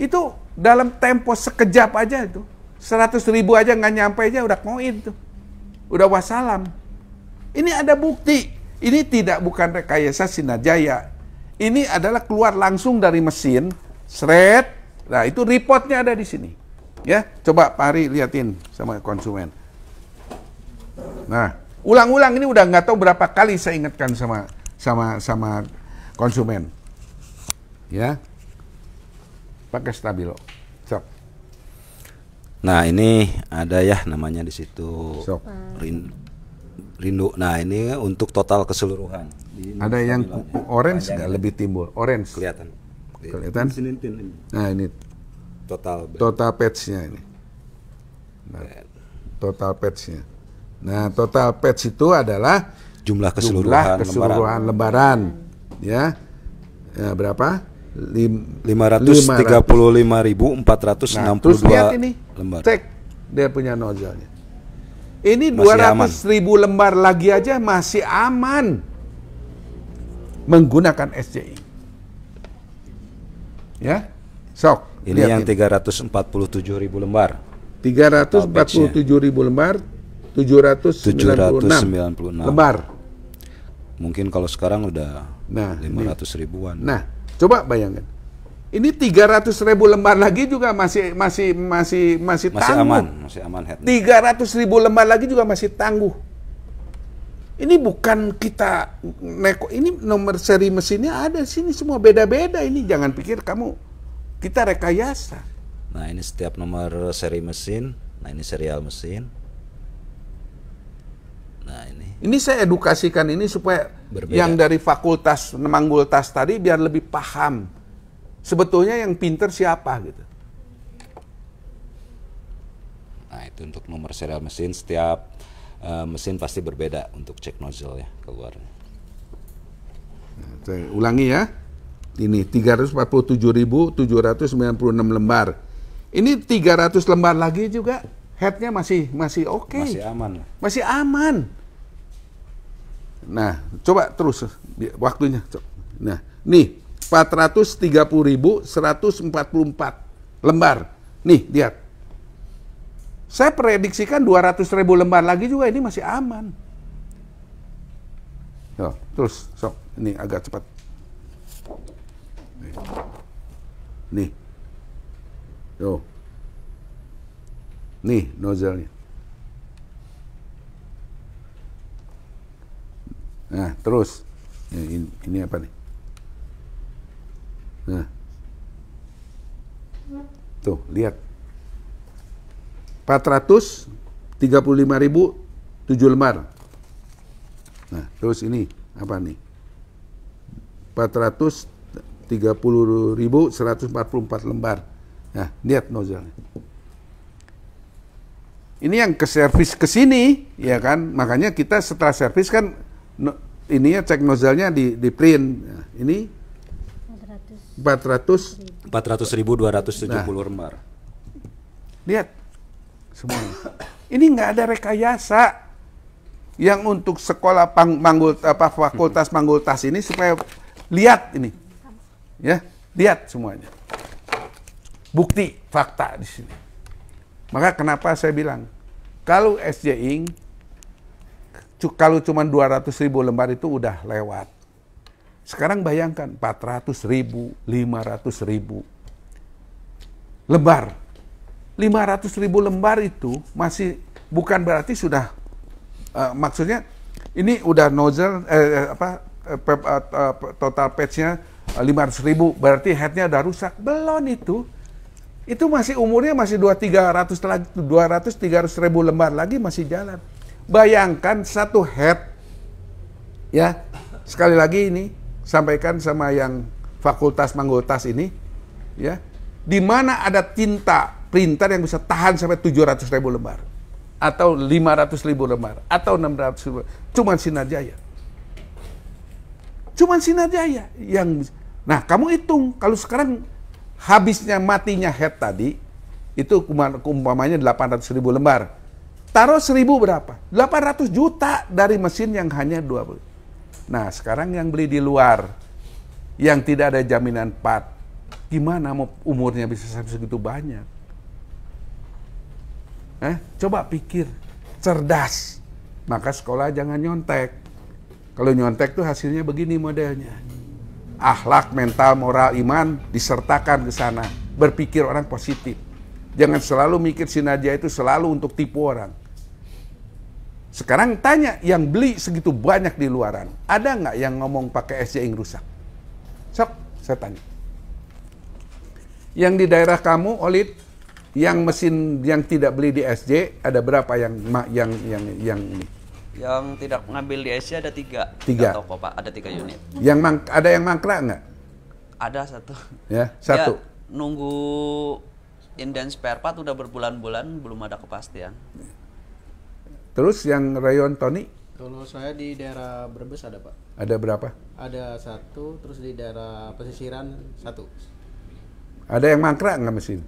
itu dalam tempo sekejap aja itu, 100.000 aja nggak nyampe aja udah koin tuh, udah wassalam. Ini ada bukti, ini bukan rekayasa Sinarjaya, ini adalah keluar langsung dari mesin, seret, nah itu reportnya ada di sini, ya, coba Pak Hari liatin sama konsumen. Nah, ulang-ulang ini udah nggak tahu berapa kali saya ingatkan sama konsumen. Ya. Pakai stabilo. Sok. Nah, ini ada ya namanya di situ. Sok. Rindu. Nah, ini untuk total keseluruhan. Ada yang orange nggak lebih timbul? Orange. Kelihatan. Nah, ini total patch-nya ini. Nah, total patch-nya. Nah, total patch itu adalah jumlah keseluruhan lembaran. Ya. Ya, berapa? 535.462 lembar. Cek dia punya nozzle-nya. Ini 200.000 lembar lagi aja masih aman menggunakan SJ. Ya. Sok. Ini yang 347.000 lembar. 347.000 lembar. 796 lembar. Mungkin kalau sekarang udah 500 ribuan. Nah, coba bayangkan. Ini 300.000 lembar lagi juga masih tangguh. Masih aman headnya. 300.000 lembar lagi juga masih tangguh. Ini bukan kita ini nomor seri mesinnya ada sini semua beda-beda ini. Jangan pikir kita rekayasa. Nah, ini setiap nomor seri mesin. Nah, ini serial mesin. Nah, ini saya edukasikan ini supaya berbeda. Yang dari fakultas manggultas tadi biar lebih paham. Sebetulnya yang pinter siapa gitu. Nah, itu untuk nomor serial mesin. Setiap mesin pasti berbeda untuk cek nozzle ya keluarnya. Nah, saya ulangi ya. Ini 347.796 lembar. Ini 300 lembar lagi juga headnya masih oke. Masih aman. Masih aman. Nah, coba terus waktunya. Nah, nih 430.144 lembar. Nih, lihat. Saya prediksikan 200.000 lembar lagi juga ini masih aman. Yo, terus, sok. Ini agak cepat. Nih. Yo. Nih, nozzle-nya. Nah, terus. Ini apa nih? Nah. Tuh, lihat. 435.007 lembar. Nah, terus ini apa nih? 430.144 lembar. Nah, lihat nozzle. Ini yang ke servis ke sini, ya kan? Makanya kita setelah servis kan ininya cek nozzle-nya di print. Nah, ini 400.270 lembar. Lihat semuanya. Ini nggak ada rekayasa. Yang untuk sekolah fakultas manggultas ini supaya lihat ini, ya, lihat semuanya. Bukti fakta di sini. Maka kenapa saya bilang kalau SJ Ink kalau cuma 200.000 lembar itu udah lewat. Sekarang bayangkan 400.000, 500.000 lembar. 500.000 lembar itu masih bukan berarti sudah maksudnya ini udah nozzle total patch-nya 500.000 berarti headnya udah rusak. Belum itu. Itu masih umurnya masih 200-300 ribu lembar lagi masih jalan. Bayangkan satu head, ya, sekali lagi ini sampaikan sama yang fakultas manggultas ini, ya, di mana ada tinta printer yang bisa tahan sampai 700.000 lembar, atau 500.000 lembar, atau 600.000, cuman Sinar Jaya. Cuman Sinar Jaya yang, nah kamu hitung kalau sekarang habisnya matinya head tadi itu umpamanya 800.000 lembar. Taruh 1.000 berapa? 800 juta dari mesin yang hanya 20. Nah, sekarang yang beli di luar yang tidak ada jaminan part, gimana mau umurnya bisa sampai segitu banyak? Coba pikir, cerdas. Maka sekolah jangan nyontek. Kalau nyontek tuh hasilnya begini modelnya. Akhlak, mental, moral, iman disertakan ke sana. Berpikir orang positif. Jangan selalu mikir Sinar Jaya itu selalu untuk tipu orang. Sekarang tanya yang beli segitu banyak di luaran, ada nggak yang ngomong pakai SJ Ink rusak? Sok, saya tanya. Yang di daerah kamu, Olid, yang mesin yang tidak beli di SJ ada berapa yang ini? Yang tidak ngambil di SC ada 3. 3 toko, Pak. Ada 3 unit. Yang ada yang mangkrak nggak? Ada 1. Ya, 1. Ya, nunggu inden spare part udah berbulan-bulan belum ada kepastian. Terus yang rayon Tony? Kalau saya di daerah Brebes ada, Pak. Ada berapa? Ada 1, terus di daerah pesisiran 1. Ada yang mangkrak nggak mesin?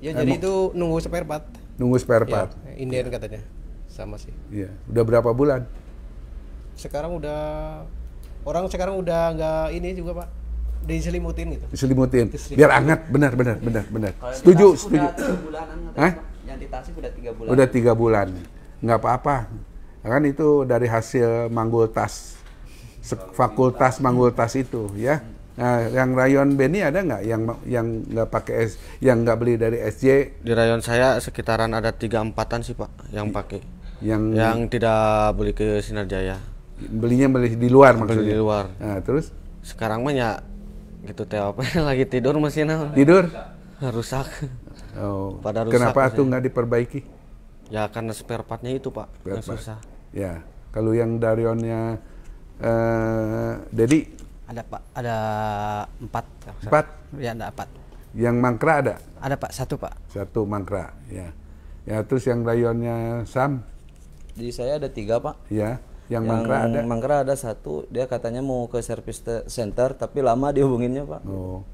Ya, jadi itu nunggu spare part. Nunggu spare part. Ya, inden katanya. Sama sih. Iya. Udah berapa bulan? Sekarang udah nggak ini juga, Pak. Diselimutin gitu. Diselimutin. Biar hangat, benar. Setuju. 3 bulanan. Hah? Yang di Tasik udah 3 bulan. Udah 3 bulan. Nggak apa-apa. Kan itu dari hasil manggultas. Fakultas manggultas itu, ya. Nah, yang rayon Beni ada nggak yang nggak pakai yang nggak beli dari SJ? Di rayon saya sekitaran ada 3-4-an sih Pak yang pakai. Yang tidak beli ke Sinar Jaya. Beli di luar maksudnya. Beli di luar. Nah, terus? Sekarang mah ya gitu teh apa lagi tidur mesinnya. Tidur? Rusak. Oh. Pada rusak. Kenapa tuh nggak diperbaiki? Ya karena spare partnya itu Pak, yang susah. Ya, kalau yang Darionnya Dedi? Ada Pak, ada 4. 4? Ya ada 4. Yang mangkra ada? Ada Pak, 1 Pak. 1 mangkra, ya. Ya, terus yang rayonnya Sam? Di saya ada 3 Pak. Ya, yang mangkra ada? Mangkra ada 1, dia katanya mau ke service center tapi lama dihubunginnya Pak. Oh,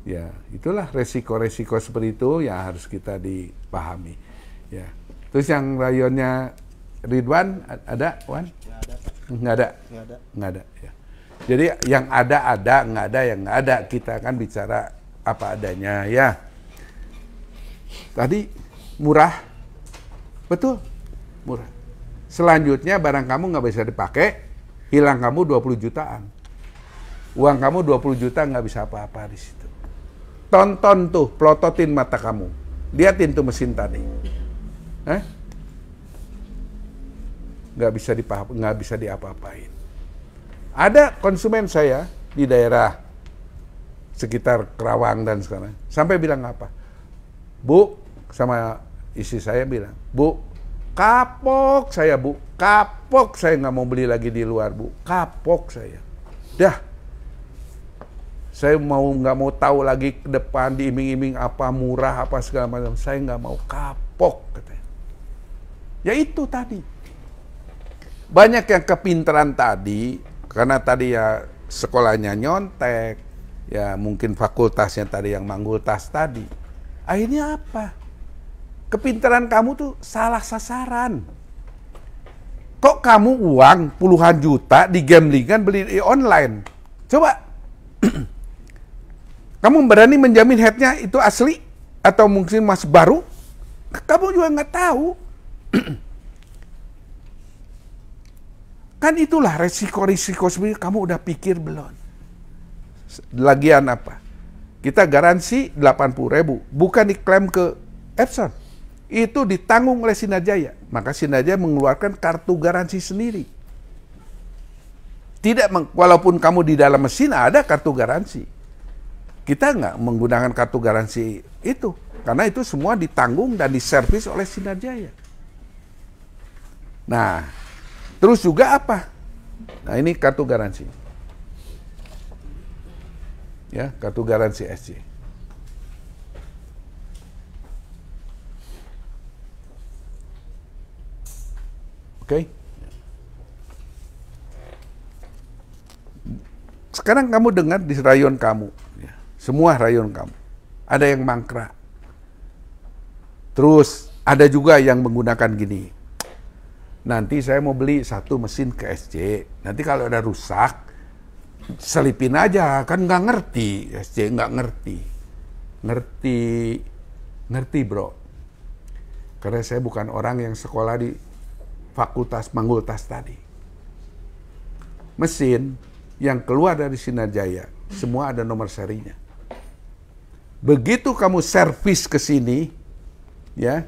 ya itulah resiko-resiko seperti itu yang harus kita dipahami. Ya, terus yang rayonnya Ridwan ada, Wan? Nggak ada. Nggak ada. Ya. Jadi yang ada, nggak ada, yang nggak ada. Kita kan bicara apa adanya, ya. Tadi murah, betul, murah. Selanjutnya barang kamu nggak bisa dipakai, hilang kamu 20 jutaan. Uang kamu 20 juta nggak bisa apa-apa di situ. Tonton tuh, plototin mata kamu. Liatin tuh mesin tadi. Nggak bisa diapa-apain. Ada konsumen saya di daerah sekitar Kerawang dan sekarang sampai bilang apa? Bu, sama istri saya bilang, Bu, kapok saya Bu, kapok saya nggak mau beli lagi di luar Bu, kapok saya. Dah, saya nggak mau tahu lagi ke depan diiming-iming apa murah apa segala macam, saya nggak mau, kapok katanya. Ya itu tadi. Banyak yang kepintaran tadi. Karena tadi ya sekolahnya nyontek, ya mungkin fakultasnya tadi yang manggul tas tadi. Akhirnya apa? Kepintaran kamu tuh salah sasaran. Kok kamu uang puluhan juta digamblingan beli di online? Coba. Kamu berani menjamin headnya itu asli? Atau mungkin masih baru? Kamu juga nggak tahu. Kan itulah resiko-risiko sebenarnya kamu udah pikir belum? Lagian apa? Kita garansi 80.000, bukan diklaim ke Epson. Itu ditanggung oleh Sinar Jaya. Maka Sinar Jaya mengeluarkan kartu garansi sendiri. Walaupun kamu di dalam mesin ada kartu garansi. Kita nggak menggunakan kartu garansi itu. Karena itu semua ditanggung dan diservis oleh Sinar Jaya. Nah, terus juga apa? Nah, ini kartu garansi. Ya, kartu garansi SJ. Oke. Sekarang kamu dengar di rayon kamu, ya, semua rayon kamu. Ada yang mangkrak. Terus ada juga yang menggunakan gini. Nanti saya mau beli 1 mesin ke SJ. Nanti kalau ada rusak, selipin aja. Kan nggak ngerti. SJ nggak ngerti. Ngerti bro. Karena saya bukan orang yang sekolah di fakultas manggultas tadi. Mesin yang keluar dari Sinar Jaya, semua ada nomor serinya. Begitu kamu servis ke sini, ya,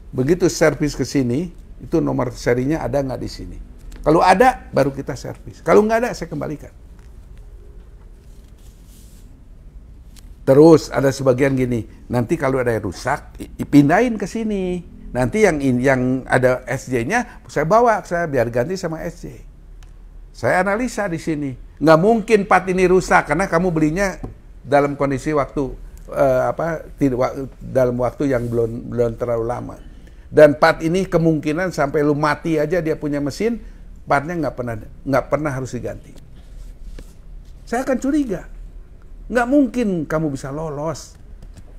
begitu servis ke sini, itu nomor serinya ada nggak di sini. Kalau ada, baru kita servis. Kalau nggak ada, saya kembalikan. Terus ada sebagian gini, nanti kalau ada yang rusak, pindahin ke sini. Nanti yang ada SJ-nya, saya bawa, saya biar ganti sama SJ. Saya analisa di sini. Nggak mungkin part ini rusak, karena kamu belinya dalam kondisi dalam waktu yang belum terlalu lama. Dan part ini kemungkinan sampai lu mati aja dia punya mesin, partnya nggak pernah harus diganti. Saya akan curiga, nggak mungkin kamu bisa lolos.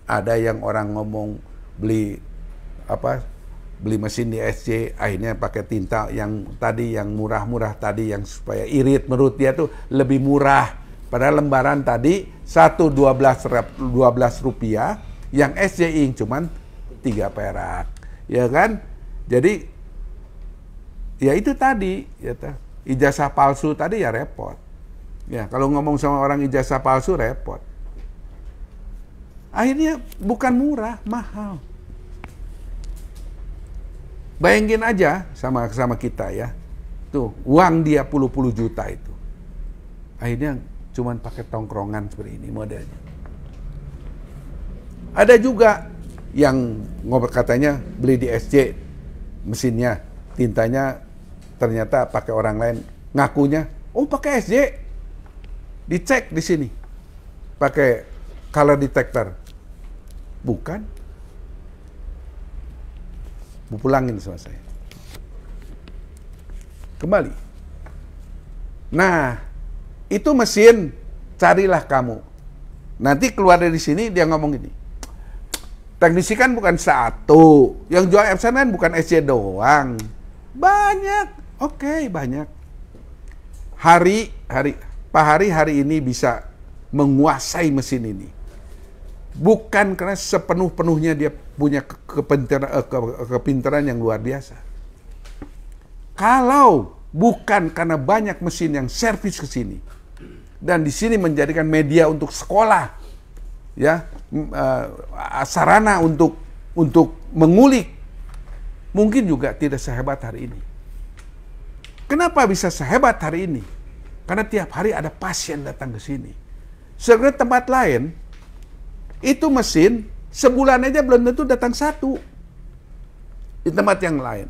Ada yang orang ngomong beli mesin di SJ, akhirnya pakai tinta yang murah-murah tadi, yang supaya irit menurut dia tuh lebih murah. Padahal lembaran tadi 12 rupiah, yang SJ Ink cuman 3 perak. Ya kan? Jadi ya itu tadi, ijazah palsu tadi ya repot. Ya, kalau ngomong sama orang ijazah palsu repot. Akhirnya bukan murah, mahal. Bayangin aja sama kita ya. Tuh, uang dia puluh juta itu. Akhirnya cuman pakai tongkrongan seperti ini modelnya. Ada juga yang ngobrol katanya beli di SJ mesinnya, tintanya ternyata pakai orang lain, ngakunya, oh pakai SJ. Dicek di sini. Pakai color detector. Bukan. Pulangin sama saya. Kembali. Nah, itu mesin carilah kamu. Nanti keluar dari sini dia ngomong gini. Teknisi kan bukan satu. Yang jual Epson kan bukan SC doang. Banyak. Oke, banyak. Pak Hari ini bisa menguasai mesin ini. Bukan karena sepenuh-penuhnya dia punya kepintaran yang luar biasa. Kalau bukan karena banyak mesin yang servis ke sini dan di sini menjadikan media untuk sekolah, ya, sarana untuk mengulik, mungkin juga tidak sehebat hari ini. Kenapa bisa sehebat hari ini? Karena tiap hari ada pasien datang ke sini. Sebenarnya tempat lain itu mesin sebulan aja belum tentu datang satu di tempat yang lain.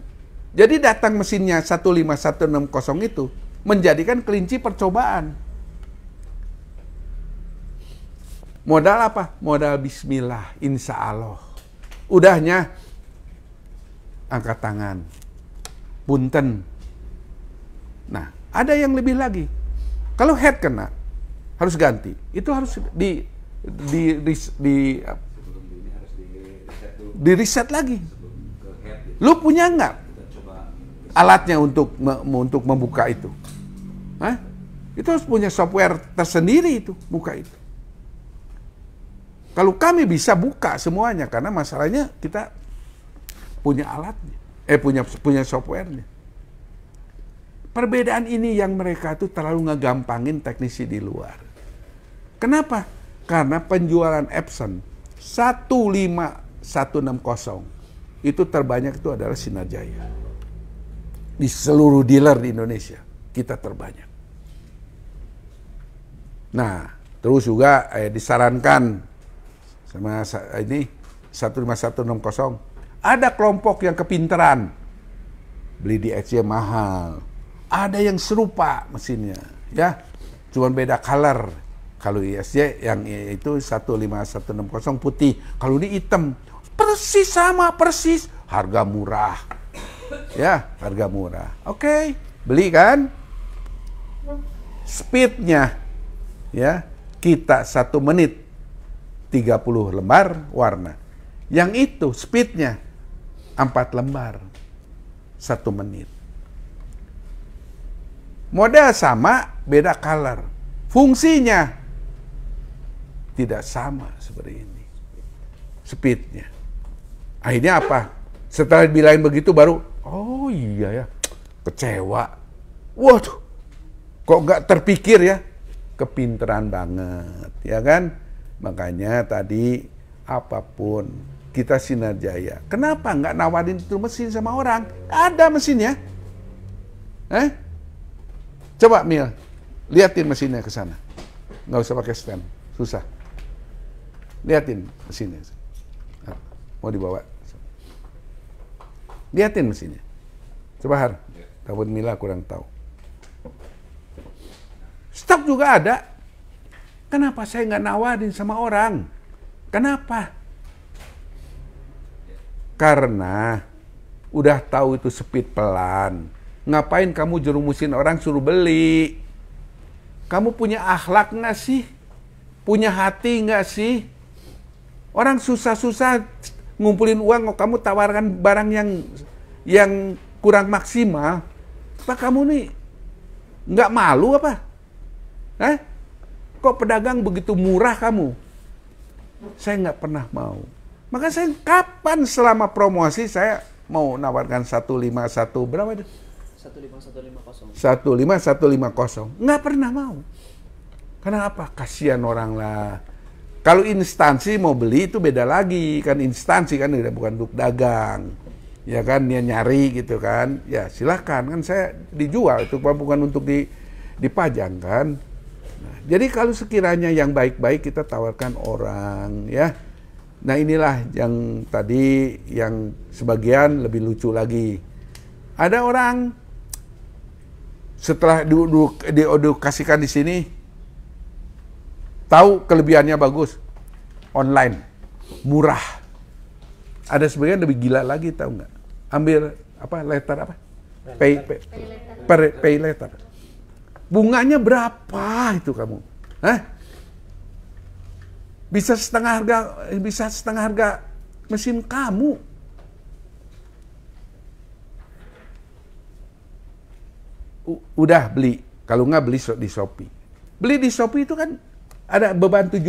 Jadi datang mesinnya 15160 itu menjadikan kelinci percobaan. Modal apa? Modal bismillah, insya Allah. Udahnya angkat tangan, punten. Nah, ada yang lebih lagi. Kalau head kena, harus ganti. Itu harus di riset lagi. Lu punya nggak alatnya untuk membuka itu? Hah? Itu harus punya software tersendiri itu, buka itu. Kalau kami bisa buka semuanya, karena masalahnya kita punya alatnya, punya softwarenya. Perbedaan ini yang mereka tuh terlalu ngegampangin teknisi di luar. Kenapa? Karena penjualan Epson 15160 itu terbanyak itu adalah Sinar Jaya. Di seluruh dealer di Indonesia kita terbanyak. Nah, terus juga disarankan sama ini 15160 ada kelompok yang kepinteran beli di SC mahal. Ada yang serupa mesinnya, ya, cuman beda color. Kalau ISJ yang itu 15160 putih, kalau ini hitam, persis sama, persis, harga murah, ya, harga murah. Oke, beli kan? Speednya, ya, kita 1 menit 30 lembar warna. Yang itu speednya 4 lembar 1 menit. Model sama, beda color. Fungsinya tidak sama seperti ini. Speednya. Akhirnya apa? Setelah dibilangin begitu baru, oh iya ya, kecewa. Waduh, kok nggak terpikir ya? Kepinteran banget, ya kan? Makanya tadi apapun kita Sinar Jaya. Kenapa nggak nawarin itu mesin sama orang? Ada mesinnya. Coba Mil, liatin mesinnya ke sana. Nggak usah pakai stand, susah. Liatin mesinnya. Mau dibawa. Liatin mesinnya. Coba Har, takut Mila kurang tahu. Stok juga ada. Kenapa saya nggak nawarin sama orang? Kenapa? Karena udah tahu itu speed pelan. Ngapain kamu jerumusin orang suruh beli? Kamu punya akhlak nggak sih? Punya hati nggak sih? Orang susah-susah ngumpulin uang, kok kamu tawarkan barang yang kurang maksimal. Apa kamu nih nggak malu apa? Kok pedagang begitu murah kamu? Saya nggak pernah mau. Maka saya kapan selama promosi saya mau nawarkan 151 berapa itu? 15150. 15150. Nggak pernah mau. Kenapa? Kasihan orang lah. Kalau instansi mau beli itu beda lagi, kan instansi kan bukan untuk dagang. Ya kan, dia nyari gitu kan. Ya silahkan, kan saya dijual, itu bukan untuk dipajang kan. Nah, jadi kalau sekiranya yang baik-baik kita tawarkan orang ya. Nah inilah yang tadi yang sebagian lebih lucu lagi. Ada orang setelah diedukasikan di sini, tahu kelebihannya bagus, online, murah. Ada sebagian lebih gila lagi, tahu nggak? Ambil apa letter apa? Pay letter. Bunganya berapa itu kamu? Hah? Bisa setengah harga mesin kamu. Udah beli, kalau nggak beli di Shopee. Beli di Shopee itu kan ada beban 7%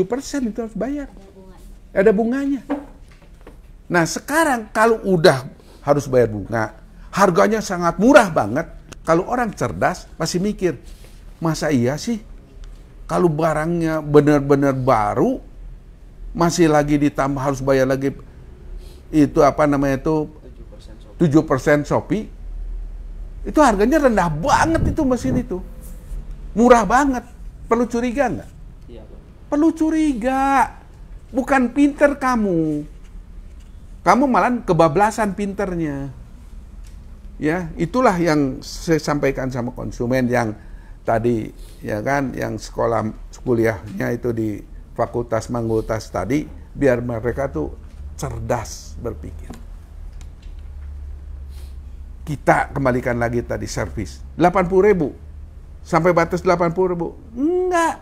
itu harus bayar. Ada bunganya. Nah sekarang kalau udah harus bayar bunga, harganya sangat murah banget. Kalau orang cerdas pasti mikir, masa iya sih kalau barangnya benar-benar baru masih lagi ditambah harus bayar lagi itu apa namanya itu 7% Shopee. Itu harganya rendah banget itu mesin itu. Murah banget. Perlu curiga nggak? Iya, Pak. Perlu curiga. Bukan pinter kamu. Kamu malah kebablasan pinternya. Ya, itulah yang saya sampaikan sama konsumen yang tadi ya kan, yang kuliahnya itu di Fakultas Mangkultas tadi, biar mereka tuh cerdas berpikir. Kita kembalikan lagi tadi servis 80.000 sampai batas 80.000 enggak,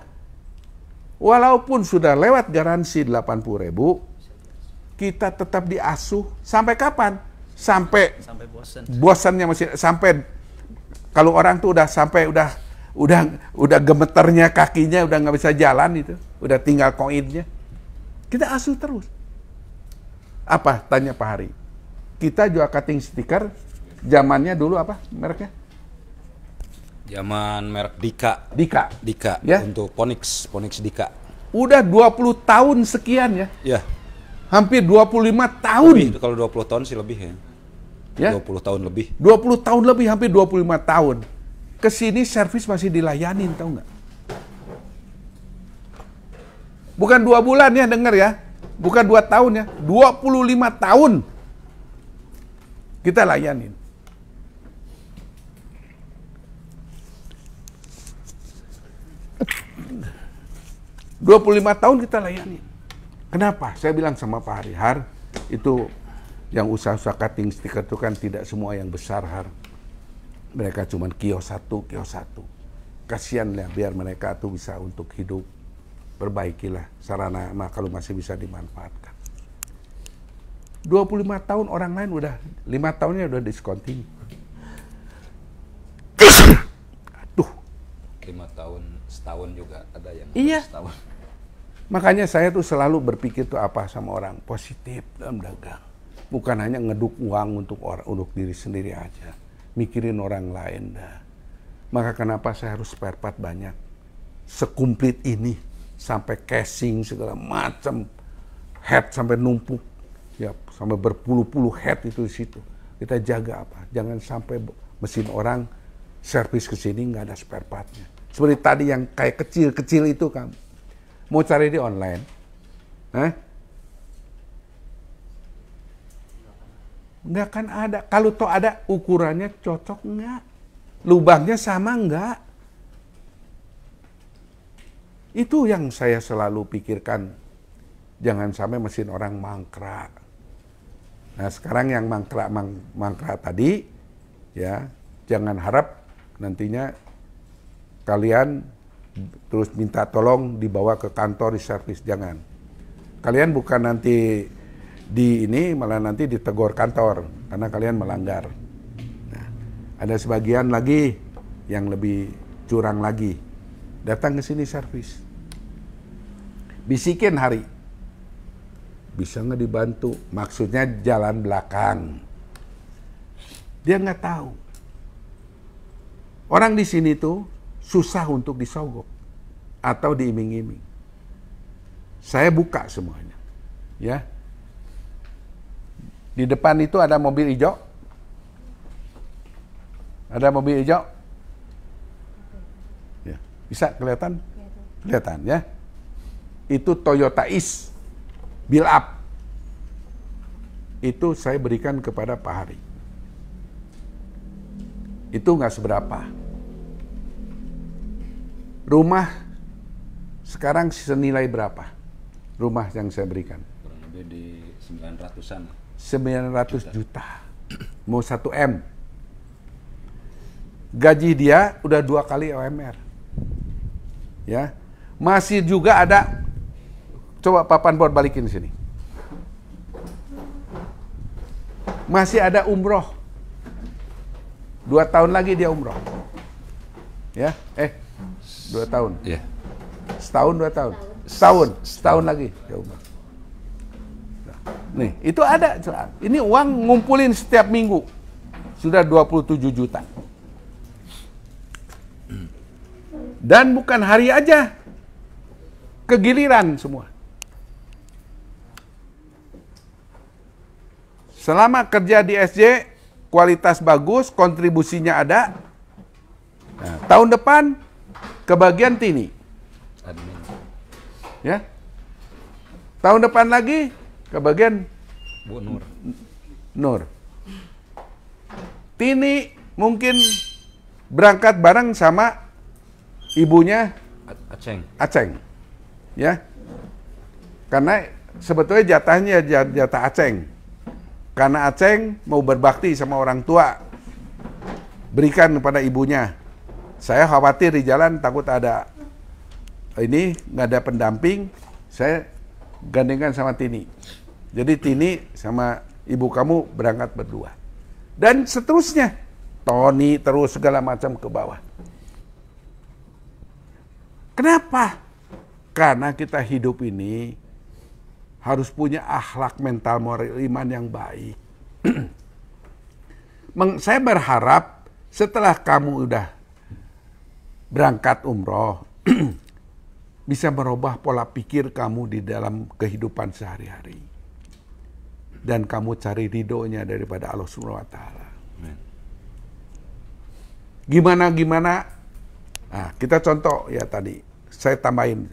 walaupun sudah lewat garansi 80.000 kita tetap diasuh sampai kapan? Sampai bosan. Bosannya masih sampai kalau orang tuh udah sampai udah gemeternya kakinya udah nggak bisa jalan itu, udah tinggal koinnya, kita asuh terus. Apa? Tanya Pak Hari. Kita jual cutting stiker. Zamannya dulu apa mereknya? Zaman merek Dika. Dika ya? Untuk Ponix Dika. Udah 20 tahun sekian ya? Ya. Hampir 25 tahun. Lebih, kalau 20 tahun sih lebih ya. 20 tahun lebih. 20 tahun lebih, hampir 25 tahun. Kesini servis masih dilayanin, tahu nggak? Bukan 2 bulan ya, dengar ya. Bukan 2 tahun ya, 25 tahun kita layanin. tahun kita layani. Kenapa? Saya bilang sama Pak Hari, Har, itu yang usaha-usaha cutting stiker itu kan tidak semua yang besar, Har. Mereka cuma kios satu. Kasihan lah, biar mereka tuh bisa untuk hidup. Perbaikilah sarana kalau masih bisa dimanfaatkan. 25 tahun orang lain udah 5 tahunnya udah diskonting. Aduh. 5 tahun, setahun juga ada yang iya. Setahun. Makanya saya tuh selalu berpikir tuh apa sama orang positif dalam dagang. Bukan hanya ngeduk uang untuk diri sendiri aja. Mikirin orang lain dah. Maka kenapa saya harus spare part banyak? Sekumplit ini sampai casing segala macam, head sampai numpuk. Ya, sampai berpuluh-puluh head itu di situ. Kita jaga apa? Jangan sampai mesin orang servis ke sini nggak ada spare partnya. Seperti tadi yang kayak kecil-kecil itu kamu mau cari di online, nggak kan ada. Kalau toh ada, ukurannya cocok nggak? Lubangnya sama nggak? Itu yang saya selalu pikirkan. Jangan sampai mesin orang mangkrak. Nah sekarang yang mangkrak tadi, ya jangan harap nantinya kalian terus minta tolong dibawa ke kantor di servis, jangan. Kalian bukan nanti malah nanti ditegur kantor karena kalian melanggar. Nah, ada sebagian lagi yang lebih curang lagi, datang ke sini servis, bisikin Hari, bisa nggak dibantu? Maksudnya jalan belakang. Dia nggak tahu. Orang di sini tuh susah untuk disogok. atau diiming-iming. Saya buka semuanya. Ya. Di depan itu ada mobil hijau. Ada mobil hijau? Ya. Bisa kelihatan? Kelihatan ya. Itu Toyota Is build up. Itu saya berikan kepada Pak Hari. Itu nggak seberapa. Rumah sekarang senilai berapa? Rumah yang saya berikan? Kurang lebih di 900-an. 900 juta. Mau 1 M. Gaji dia udah 2 kali OMR. Ya. Masih juga ada, coba papan board balikin sini. Masih ada umroh. 2 tahun lagi dia umroh. Ya, 2 tahun. Iya. Setahun 2 tahun. Setahun lagi dia umroh. Nah, nih, itu ada. Ini uang ngumpulin setiap minggu. Sudah 27 juta. Dan bukan hari aja. Kegiliran semua. Selama kerja di SJ, kualitas bagus, kontribusinya ada. Nah, tahun depan kebagian Tini. Admin. Ya. Tahun depan lagi kebagian Bu Nur. Nur. Tini mungkin berangkat bareng sama ibunya Aceng. Ya. Karena sebetulnya jatahnya jatah Aceng. Karena Aceng mau berbakti sama orang tua, berikan kepada ibunya. Saya khawatir di jalan takut ada ini nggak ada pendamping, saya gandengkan sama Tini. Jadi Tini sama ibu kamu berangkat berdua. Dan seterusnya, Tony terus segala macam ke bawah. Kenapa? Karena kita hidup ini harus punya akhlak mental moral iman yang baik. Saya berharap setelah kamu udah berangkat umroh, bisa merubah pola pikir kamu di dalam kehidupan sehari-hari. Dan kamu cari ridhonya daripada Allah Subhanahu wa Ta'ala. Gimana? Nah, kita contoh ya tadi, saya tambahin.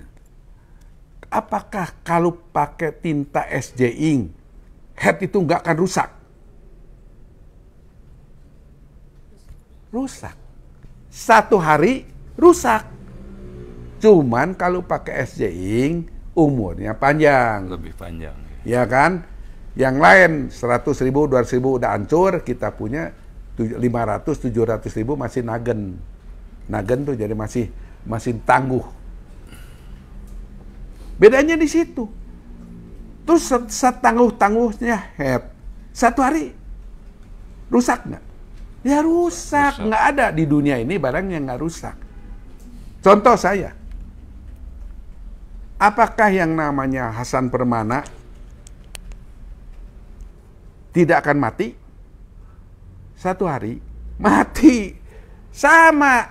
Apakah kalau pakai tinta SJ Ink, head itu nggak akan rusak? Rusak. 1 hari rusak. Cuman kalau pakai SJ Ink, umurnya panjang. Lebih panjang. Ya kan? Yang lain 100.000, 200.000 udah hancur, kita punya 500, 700.000 masih nagen. Nagen tuh jadi masih tangguh. Bedanya di situ. Terus setangguh-tangguhnya head. 1 hari rusak nggak? Ya rusak. Nggak ada di dunia ini barang yang nggak rusak. Contoh saya. Apakah yang namanya Hasan Permana tidak akan mati? 1 hari mati. Sama.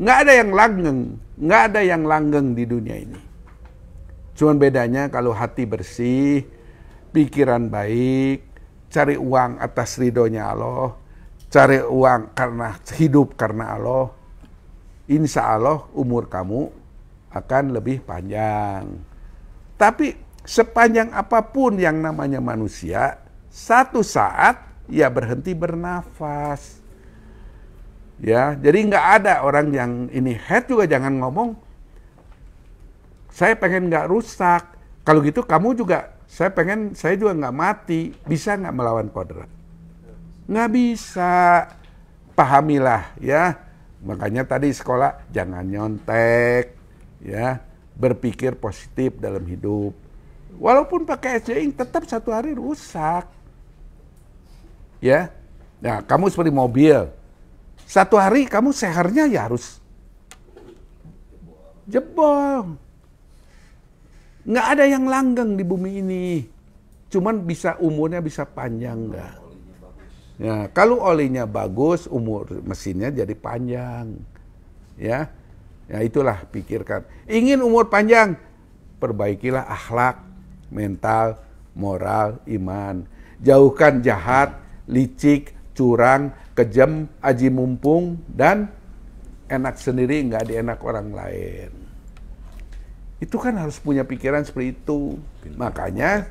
Nggak ada yang langgeng. Nggak ada yang langgeng di dunia ini. Cuman bedanya kalau hati bersih, pikiran baik, cari uang atas ridhonya Allah, cari uang karena hidup karena Allah, insya Allah umur kamu akan lebih panjang. Tapi sepanjang apapun yang namanya manusia, satu saat ia berhenti bernafas. Ya, jadi nggak ada orang yang ini head juga jangan ngomong. Saya pengen nggak rusak. Kalau gitu kamu juga, saya juga nggak mati. Bisa nggak melawan kodrat? Nggak bisa. Pahamilah ya. Makanya tadi sekolah jangan nyontek, ya. Berpikir positif dalam hidup. Walaupun pakai SJ Ink tetap 1 hari rusak. Ya. Nah, kamu seperti mobil. 1 hari kamu sehernya ya harus jebol. Nggak ada yang langgeng di bumi ini. Cuman umurnya bisa panjang nggak? Ya, kalau olinya bagus, umur mesinnya jadi panjang. Ya. Ya itulah pikirkan. Ingin umur panjang, perbaikilah akhlak, mental, moral, iman. Jauhkan jahat, licik, curang, kejam, aji mumpung, dan enak sendiri nggak dienak orang lain. Itu kan harus punya pikiran seperti itu. Makanya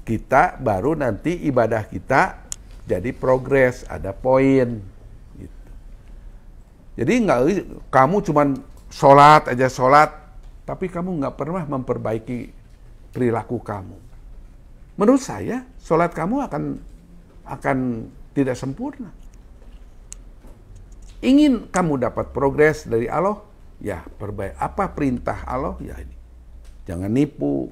kita baru nanti ibadah kita jadi progres, ada poin. Gitu. Jadi nggak kamu cuman sholat aja sholat, tapi kamu nggak pernah memperbaiki perilaku kamu. Menurut saya, sholat kamu akan tidak sempurna. Ingin kamu dapat progres dari Allah, ya perbaik. Apa perintah Allah? Ya ini. Jangan nipu,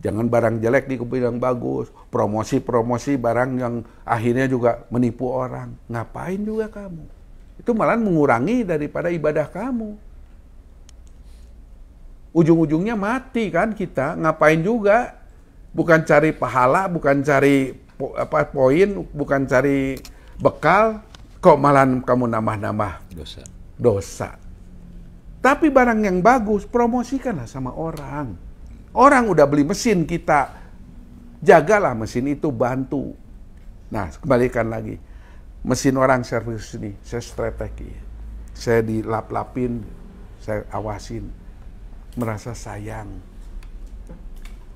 jangan barang jelek dikubur yang bagus, promosi-promosi barang yang akhirnya juga menipu orang. Ngapain juga kamu? Itu malah mengurangi daripada ibadah kamu. Ujung-ujungnya mati kan kita, ngapain juga? Bukan cari pahala, bukan cari poin, bukan cari bekal, kok malah kamu nambah-nambah dosa. Tapi barang yang bagus, promosikanlah sama orang. Orang udah beli mesin kita, jagalah mesin itu, bantu. Nah, kembalikan lagi. Mesin orang servis ini, saya strategi. Saya dilap-lapin, saya awasin. Merasa sayang.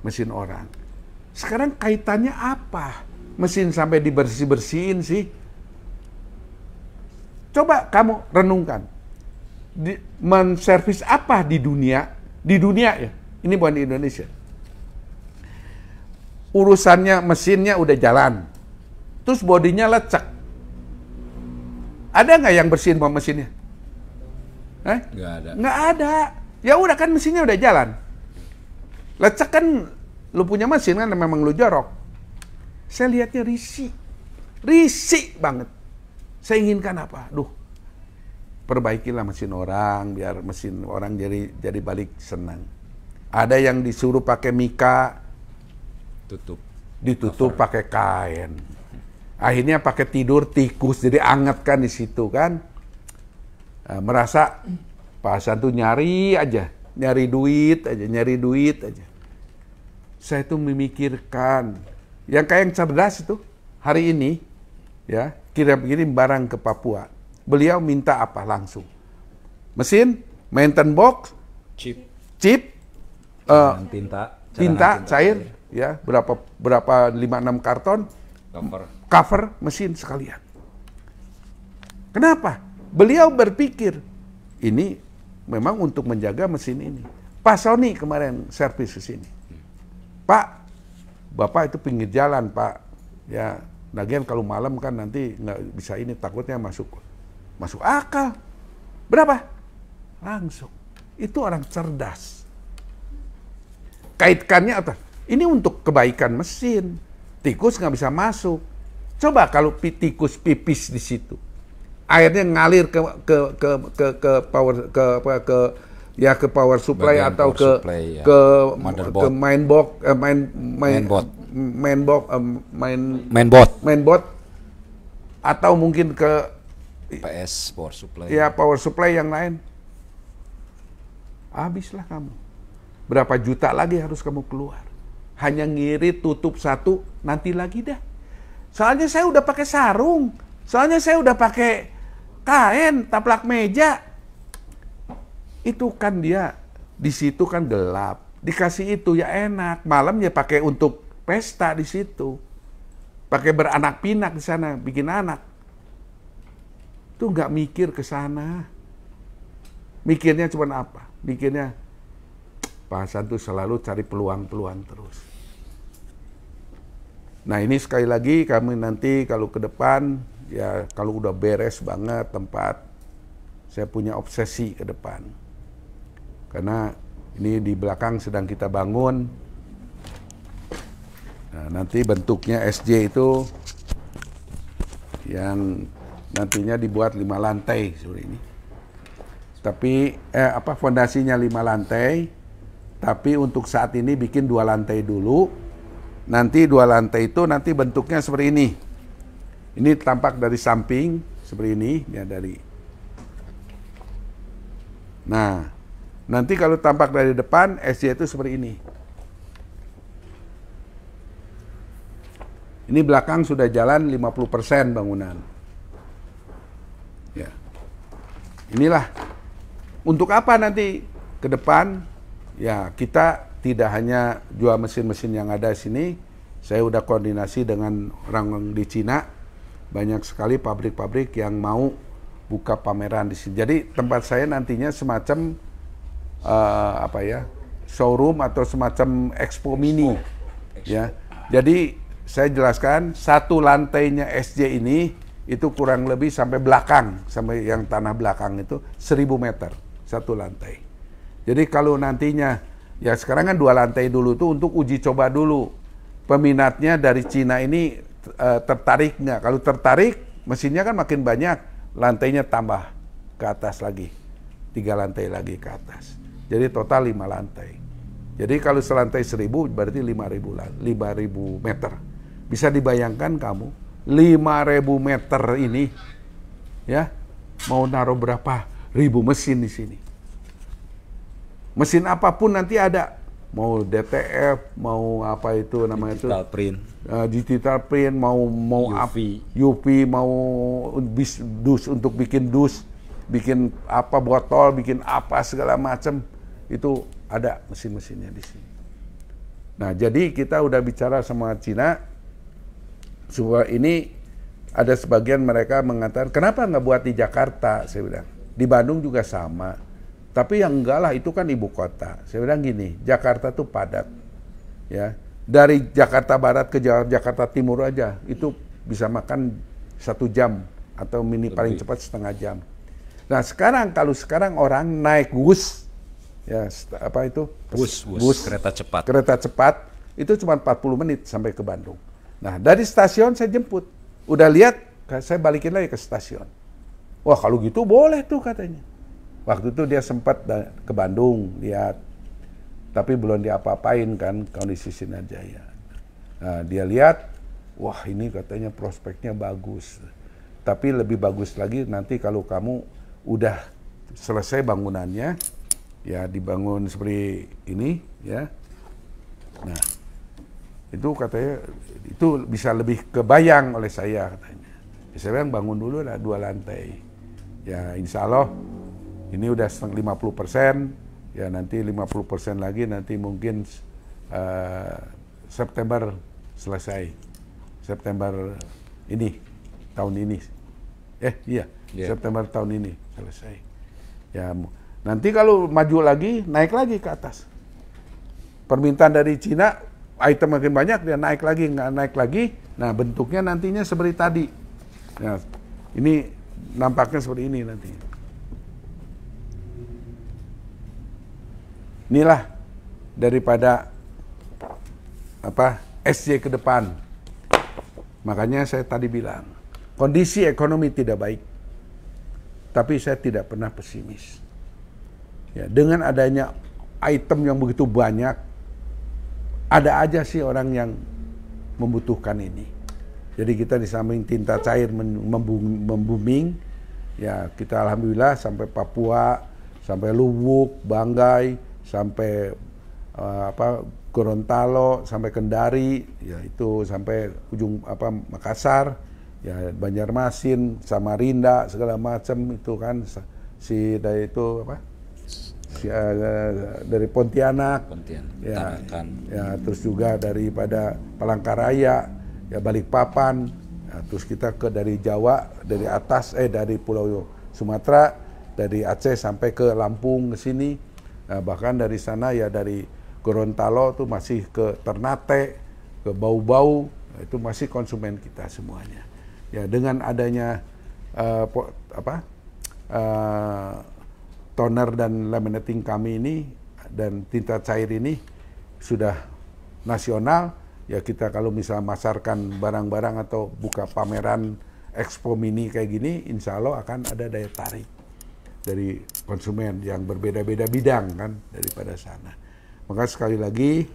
Mesin orang. Sekarang kaitannya apa? Mesin sampai dibersih-bersihin sih. Coba kamu renungkan. Menservis apa di dunia? Di dunia ya, ini bukan di Indonesia. Urusannya mesinnya udah jalan, terus bodinya lecek. Ada nggak yang bersihin mesinnya? Nggak ada. Nggak ada. Ya udah kan mesinnya udah jalan. Lecek kan lu punya mesin kan memang lu jorok. Saya lihatnya risih banget. Saya inginkan apa? Perbaikilah mesin orang biar mesin orang jadi balik senang. Ada yang disuruh pakai mika, ditutup pakai kain. Akhirnya pakai tidur tikus, jadi anget kan di situ kan. Merasa Pak Hasan tuh nyari duit aja. Saya tuh memikirkan yang kayak yang cerdas itu hari ini ya kirim barang ke Papua. Beliau minta apa langsung? Mesin, maintenance box, chip, tinta cair, ya berapa 5-6 karton, cover mesin sekalian. Kenapa? Beliau berpikir ini memang untuk menjaga mesin ini. Pak Sony kemarin servis ke sini. Pak, Bapak itu pinggir jalan Pak, ya. Lagian kalau malam kan nanti nggak bisa ini, takutnya masuk akal. Berapa? Langsung. Itu orang cerdas. Kaitkannya apa? Ini untuk kebaikan mesin. Tikus nggak bisa masuk. Coba kalau tikus pipis di situ, airnya ngalir ke power supply bagian atau ke mainboard atau mungkin ke PS power supply. Ya, power supply yang lain. Habislah kamu. Berapa juta lagi harus kamu keluar? Hanya ngirit tutup satu, nanti lagi dah. Soalnya saya udah pakai sarung. Soalnya saya udah pakai kain, taplak meja. Itu kan dia di situ kan gelap. Dikasih itu ya enak. Malam ya pakai untuk pesta di situ. Pakai beranak pinak di sana, bikin anak. Tuh nggak mikir ke sana. Mikirnya cuma apa? Mikirnya Pak Hasan tuh selalu cari peluang-peluang terus. Nah ini sekali lagi kami nanti kalau ke depan ya kalau udah beres banget tempat, saya punya obsesi ke depan. Karena ini di belakang sedang kita bangun. Nah, nanti bentuknya SJ itu yang nantinya dibuat 5 lantai seperti ini. Tapi fondasinya 5 lantai. Tapi untuk saat ini bikin 2 lantai dulu. Nanti 2 lantai itu nanti bentuknya seperti ini. Ini tampak dari samping seperti ini, ya dari. Nah, Nanti kalau tampak dari depan, SJ itu seperti ini. Ini belakang sudah jalan 50% bangunan. Ya. Inilah. Untuk apa nanti ke depan? Ya, kita tidak hanya jual mesin-mesin yang ada di sini. Saya udah koordinasi dengan orang di Cina. Banyak sekali pabrik-pabrik yang mau buka pameran di sini. Jadi tempat saya nantinya semacam showroom atau semacam expo mini. Ya. Jadi saya jelaskan, satu lantainya SJ ini itu kurang lebih sampai belakang, sampai yang tanah belakang itu 1000 meter satu lantai. Jadi kalau nantinya, ya sekarang kan 2 lantai dulu tuh untuk uji coba dulu. Peminatnya dari Cina ini tertarik nggak? Kalau tertarik, mesinnya kan makin banyak, lantainya tambah ke atas lagi, 3 lantai lagi ke atas. Jadi total 5 lantai. Jadi kalau selantai 1000 berarti 5.000 meter. Bisa dibayangkan kamu 5.000 meter ini, ya mau naruh berapa ribu mesin di sini. Mesin apapun nanti ada, mau DTF, mau apa itu namanya itu, digital print, digital print, mau UV, mau dus untuk bikin dus, bikin apa botol, bikin apa segala macam itu ada mesin-mesinnya di sini. Nah, jadi kita udah bicara sama Cina, supaya ini ada sebagian mereka mengatakan, kenapa nggak buat di Jakarta? Saya bilang, di Bandung juga sama. Tapi yang enggak lah, itu kan ibu kota. Saya bilang gini, Jakarta tuh padat. Ya, dari Jakarta Barat ke Jakarta Timur aja, itu bisa makan 1 jam, atau paling cepat setengah jam. Nah sekarang, kalau sekarang orang naik bus, ya apa itu? Bus, kereta cepat. Kereta cepat, itu cuma 40 menit sampai ke Bandung. Nah dari stasiun saya jemput. Udah lihat, saya balikin lagi ke stasiun. Wah kalau gitu boleh tuh katanya. Waktu itu dia sempat ke Bandung, lihat. Tapi belum diapa-apain kan kondisi Sinarjaya. Nah dia lihat, wah ini katanya prospeknya bagus. Tapi lebih bagus lagi nanti kalau kamu udah selesai bangunannya, ya dibangun seperti ini, ya. Nah, itu katanya itu bisa lebih kebayang oleh saya katanya. Saya bilang bangun dulu lah 2 lantai. Ya insya Allah ini udah 50%, ya nanti 50% lagi nanti mungkin September selesai. September ini, tahun ini. September tahun ini selesai. Ya, nanti kalau maju lagi, naik lagi ke atas. Permintaan dari Cina, item makin banyak, dia naik lagi, nggak naik lagi. Nah, bentuknya nantinya seperti tadi. Nah, ini nampaknya seperti ini nanti. Inilah daripada SJ ke depan. Makanya saya tadi bilang, kondisi ekonomi tidak baik, tapi saya tidak pernah pesimis. Ya, dengan adanya item yang begitu banyak, ada aja sih orang yang membutuhkan ini. Jadi kita di samping tinta cair membooming, ya kita alhamdulillah sampai Papua, sampai Luwuk, Banggai, sampai Gorontalo, sampai Kendari, ya itu sampai ujung Makassar, ya Banjarmasin, Samarinda, segala macam itu kan dari Pontianak, ya, Tarakan, ya terus juga daripada Palangkaraya, ya Balikpapan, ya, terus kita dari Jawa, dari atas dari Pulau Sumatera, dari Aceh sampai ke Lampung ke sini, nah, bahkan dari sana ya dari Gorontalo tuh masih ke Ternate, ke Bau-Bau, itu masih konsumen kita semuanya. Ya dengan adanya toner dan laminating kami ini dan tinta cair ini sudah nasional, ya kita kalau misalnya masarkan barang-barang atau buka pameran expo mini kayak gini, insya Allah akan ada daya tarik dari konsumen yang berbeda-beda bidang kan daripada sana. Maka sekali lagi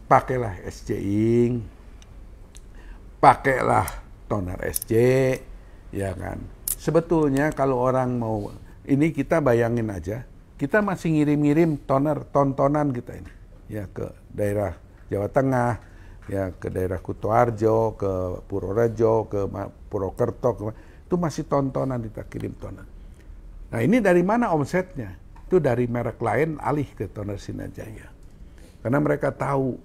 pakailah SJ Ink, pakailah toner SJ, ya kan. Sebetulnya kalau orang mau, ini kita bayangin aja, kita masih ngirim-ngirim tontonan kita ini, ya ke daerah Jawa Tengah, ya ke daerah Kutoarjo, ke Purworejo, ke Purwokerto, itu masih tontonan kita kirim toner. Nah ini dari mana omsetnya? Itu dari merek lain alih ke toner Sinar Jaya. Karena mereka tahu.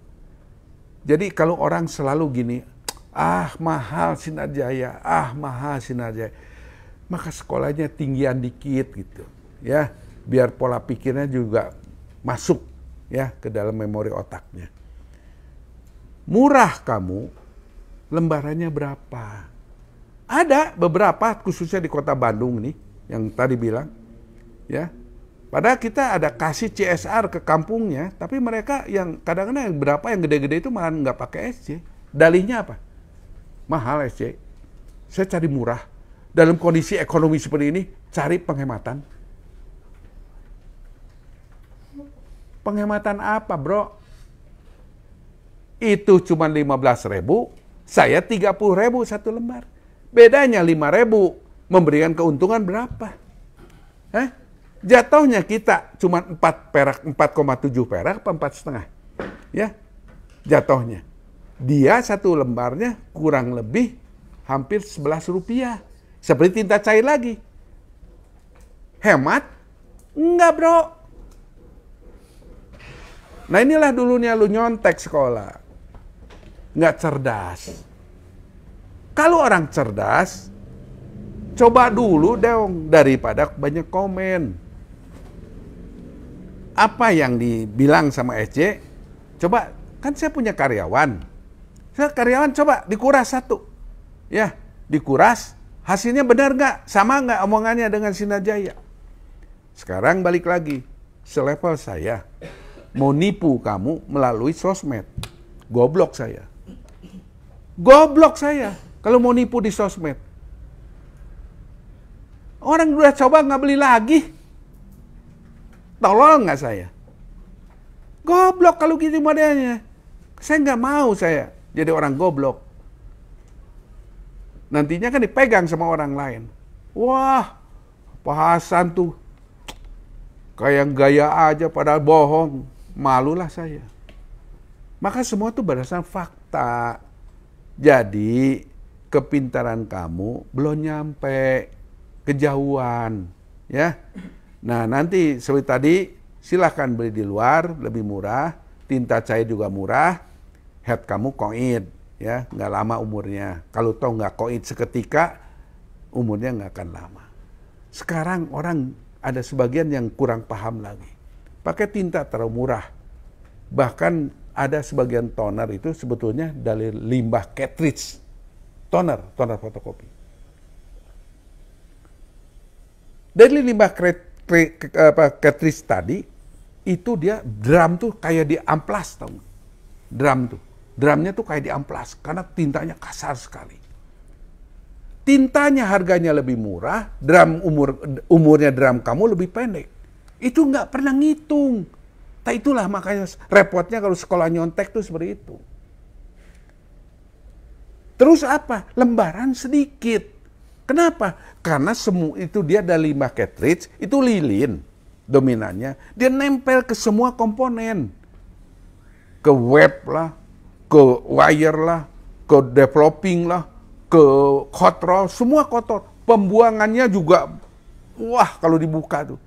Jadi kalau orang selalu gini, mahal Sinar Jaya, mahal Sinar Jaya, maka sekolahnya tinggian dikit gitu, ya. Biar pola pikirnya juga masuk ya ke dalam memori otaknya. Murah kamu, lembarannya berapa? Ada beberapa khususnya di kota Bandung nih yang tadi bilang, ya. Padahal kita ada kasih CSR ke kampungnya, tapi mereka yang kadang-kadang yang berapa yang gede-gede itu malah nggak pakai SC. Dalihnya apa? Mahal SC. Saya cari murah. Dalam kondisi ekonomi seperti ini, cari penghematan. Penghematan apa, bro? Itu cuma 15.000, saya 30.000 satu lembar. Bedanya 5.000, memberikan keuntungan berapa? Jatuhnya kita cuma 4 perak, 4,7 perak, 4,5. Ya, jatuhnya. Dia satu lembarnya kurang lebih hampir 11 rupiah. Seperti tinta cair lagi. Hemat? Enggak, bro. Nah inilah dulunya lu nyontek sekolah. Nggak cerdas. Kalau orang cerdas, coba dulu dong daripada banyak komen. Apa yang dibilang sama SC, coba, kan saya punya karyawan. Saya karyawan coba dikuras satu. Ya, dikuras, hasilnya benar nggak? Sama nggak omongannya dengan Sinar Jaya? Sekarang balik lagi, selevel saya. Mau nipu kamu melalui sosmed. Goblok saya. Goblok saya kalau mau nipu di sosmed. Orang udah coba nggak beli lagi. Tolol nggak saya? Goblok kalau gitu modelnya. Saya nggak mau saya jadi orang goblok. Nantinya kan dipegang sama orang lain. Wah, Pak Hasan tuh kayak gaya aja padahal bohong. Malulah saya. Maka semua itu berdasarkan fakta. Jadi kepintaran kamu belum nyampe, kejauhan, ya. Nah nanti seperti tadi silahkan beli di luar lebih murah, tinta cair juga murah, head kamu koid, ya, nggak lama umurnya. Kalau toh nggak koid seketika, umurnya nggak akan lama. Sekarang orang ada sebagian yang kurang paham lagi. Pakai tinta terlalu murah. Bahkan ada sebagian toner itu sebetulnya dari limbah cartridge. Toner fotokopi. Dari limbah cartridge tadi, itu dia drum tuh kayak di amplas, tau gak? Drum tuh. Drumnya tuh kayak di amplas, karena tintanya kasar sekali. Tintanya harganya lebih murah, umurnya drum kamu lebih pendek. Itu nggak pernah ngitung. Nah itulah makanya repotnya kalau sekolah nyontek tuh seperti itu. Terus apa? Lembaran sedikit. Kenapa? Karena semua itu dia dari limbah cartridge, itu lilin dominannya. Dia nempel ke semua komponen. Ke web lah, ke wire lah, ke developing lah, ke hot roll, semua kotor. Pembuangannya juga, wah kalau dibuka tuh.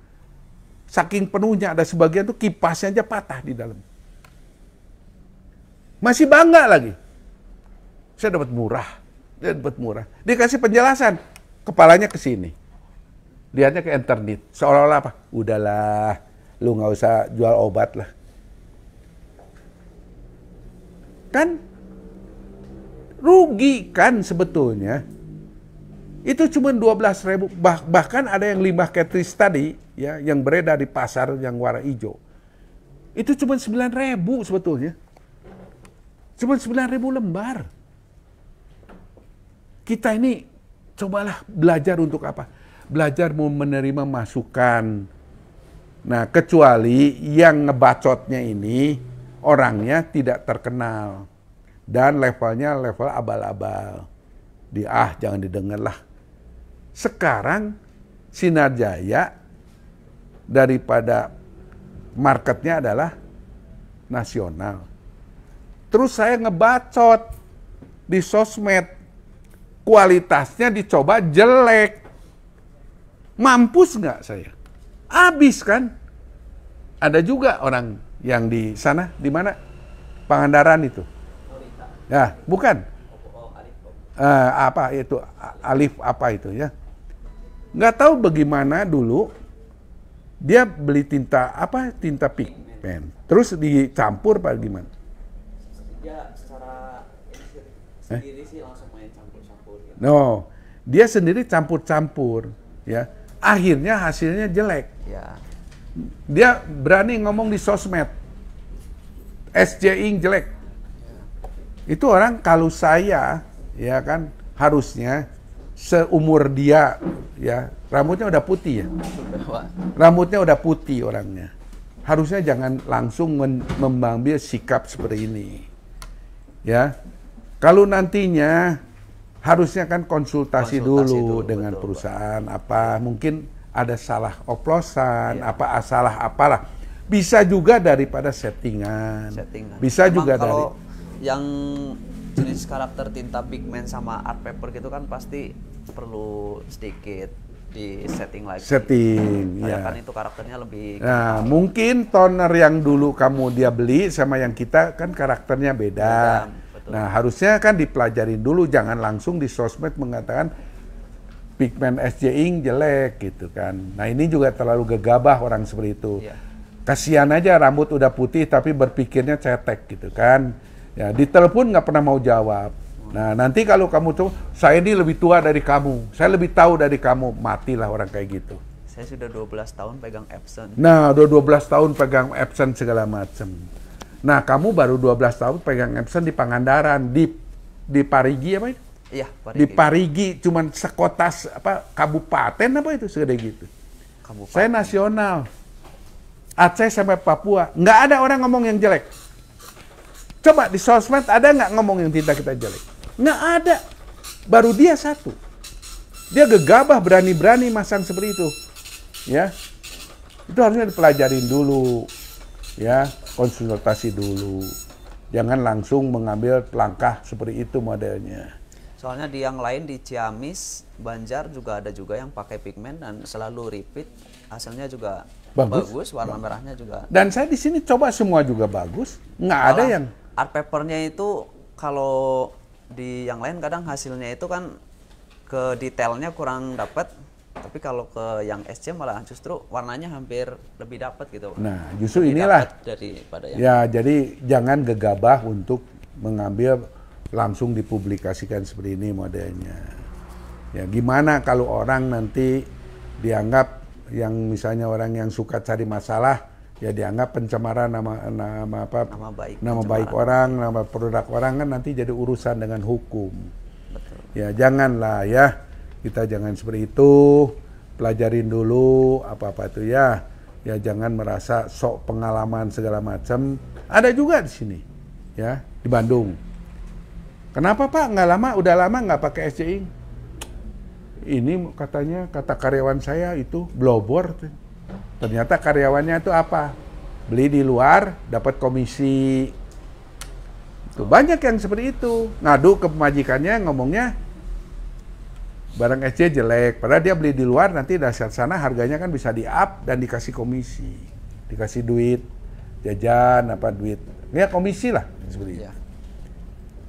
Saking penuhnya, ada sebagian tuh kipasnya aja patah di dalam. Masih bangga lagi. Saya dapat murah. Dia dapat murah. Dikasih penjelasan. Kepalanya ke sini. Lihatnya ke internet. Seolah-olah apa? Udahlah. Lu nggak usah jual obat lah. Kan? Rugi kan sebetulnya. Itu cuma 12.000. Bahkan ada yang limbah cartridge tadi, ya, yang beredar di pasar yang warna hijau. Itu cuma 9.000 sebetulnya. Cuma 9.000 lembar. Kita ini cobalah belajar untuk apa? Belajar mau menerima masukan. Nah, kecuali yang ngebacotnya ini orangnya tidak terkenal. Dan levelnya level abal-abal. Jangan didengar lah. Sekarang Sinar Jaya daripada marketnya adalah nasional. Terus saya ngebacot di sosmed, kualitasnya dicoba jelek. Mampus nggak saya? Abis kan? Ada juga orang yang di sana, di mana? Pangandaran itu. Ya, bukan. Apa itu? Alif apa itu ya? Nggak tahu bagaimana dulu dia beli tinta apa? Tinta pigmen. Terus dicampur apa gimana? Dia secara sendiri sih langsung main campur-campur. Gitu. No, dia sendiri campur-campur, ya. Akhirnya hasilnya jelek. Ya. Dia berani ngomong di sosmed, SJ Ing jelek. Itu orang kalau saya, ya kan, harusnya seumur dia, ya, rambutnya udah putih ya. Rambutnya udah putih orangnya. Harusnya jangan langsung mengambil sikap seperti ini. Ya. Kalau nantinya harusnya kan konsultasi dulu dengan betul, perusahaan apa, mungkin ada salah oplosan, apa salah apalah. Bisa juga daripada settingan. Bisa Emang juga kalau yang jenis karakter tinta pigmen sama art paper gitu kan pasti perlu sedikit di setting lagi. Setting, Kayak ya. kan itu karakternya lebih. Nah, mungkin toner yang dulu kamu dia beli sama yang kita kan karakternya beda. Betul. Nah, harusnya kan dipelajarin dulu, jangan langsung di sosmed mengatakan pigmen SJ Ing jelek gitu kan. Nah, ini juga terlalu gegabah orang seperti itu. Iya. Kasihan aja rambut udah putih tapi berpikirnya cetek gitu kan. Ya, ditelepon nggak pernah mau jawab. Nah, nanti kalau kamu tuh, saya ini lebih tua dari kamu, saya lebih tahu dari kamu, matilah orang kayak gitu. Saya sudah 12 tahun pegang Epson. Nah, udah 12 tahun pegang Epson segala macam. Nah, kamu baru 12 tahun pegang Epson di Pangandaran, di Parigi apa itu? Iya, Parigi. Di Parigi, cuman sekotas apa kabupaten apa itu segede gitu. Kabupaten. Saya nasional. Aceh sampai Papua, nggak ada orang ngomong yang jelek. Coba di sosmed ada nggak ngomong yang tinta kita jelek? Nggak ada. Baru dia satu. Dia gegabah, berani-berani masang seperti itu. Ya, itu harusnya dipelajarin dulu. Ya, konsultasi dulu. Jangan langsung mengambil langkah seperti itu modelnya. Soalnya di yang lain di Ciamis, Banjar juga ada juga yang pakai pigmen dan selalu repeat. Hasilnya juga bagus, warna merahnya juga. Dan saya di sini coba semua juga bagus. Nggak ada yang art papernya itu kalau di yang lain kadang hasilnya itu kan ke detailnya kurang dapat, tapi kalau ke yang SC malah justru warnanya hampir lebih dapat gitu. Nah, justru Lebih inilah dapat daripada yang ya, jadi jangan gegabah untuk mengambil langsung dipublikasikan seperti ini modelnya. Ya, gimana kalau orang nanti dianggap yang misalnya orang yang suka cari masalah, ya dianggap pencemaran nama baik orang, nama produk orang kan nanti jadi urusan dengan hukum. Betul. Ya janganlah ya, kita jangan seperti itu, pelajarin dulu apa-apa itu ya. Ya jangan merasa sok pengalaman segala macam. Ada juga di sini, ya di Bandung. Kenapa Pak nggak lama, udah lama nggak pakai SJ Ing? Ini katanya, kata karyawan saya itu blowboard. Ternyata karyawannya itu apa? Beli di luar, dapat komisi. Tuh, banyak yang seperti itu. Ngadu ke pemajikannya, ngomongnya barang SJ jelek. Padahal dia beli di luar, nanti dasar sana harganya kan bisa di-up dan dikasih komisi. Dikasih duit, jajan, apa duit. Ya komisi lah, seperti itu. Ya.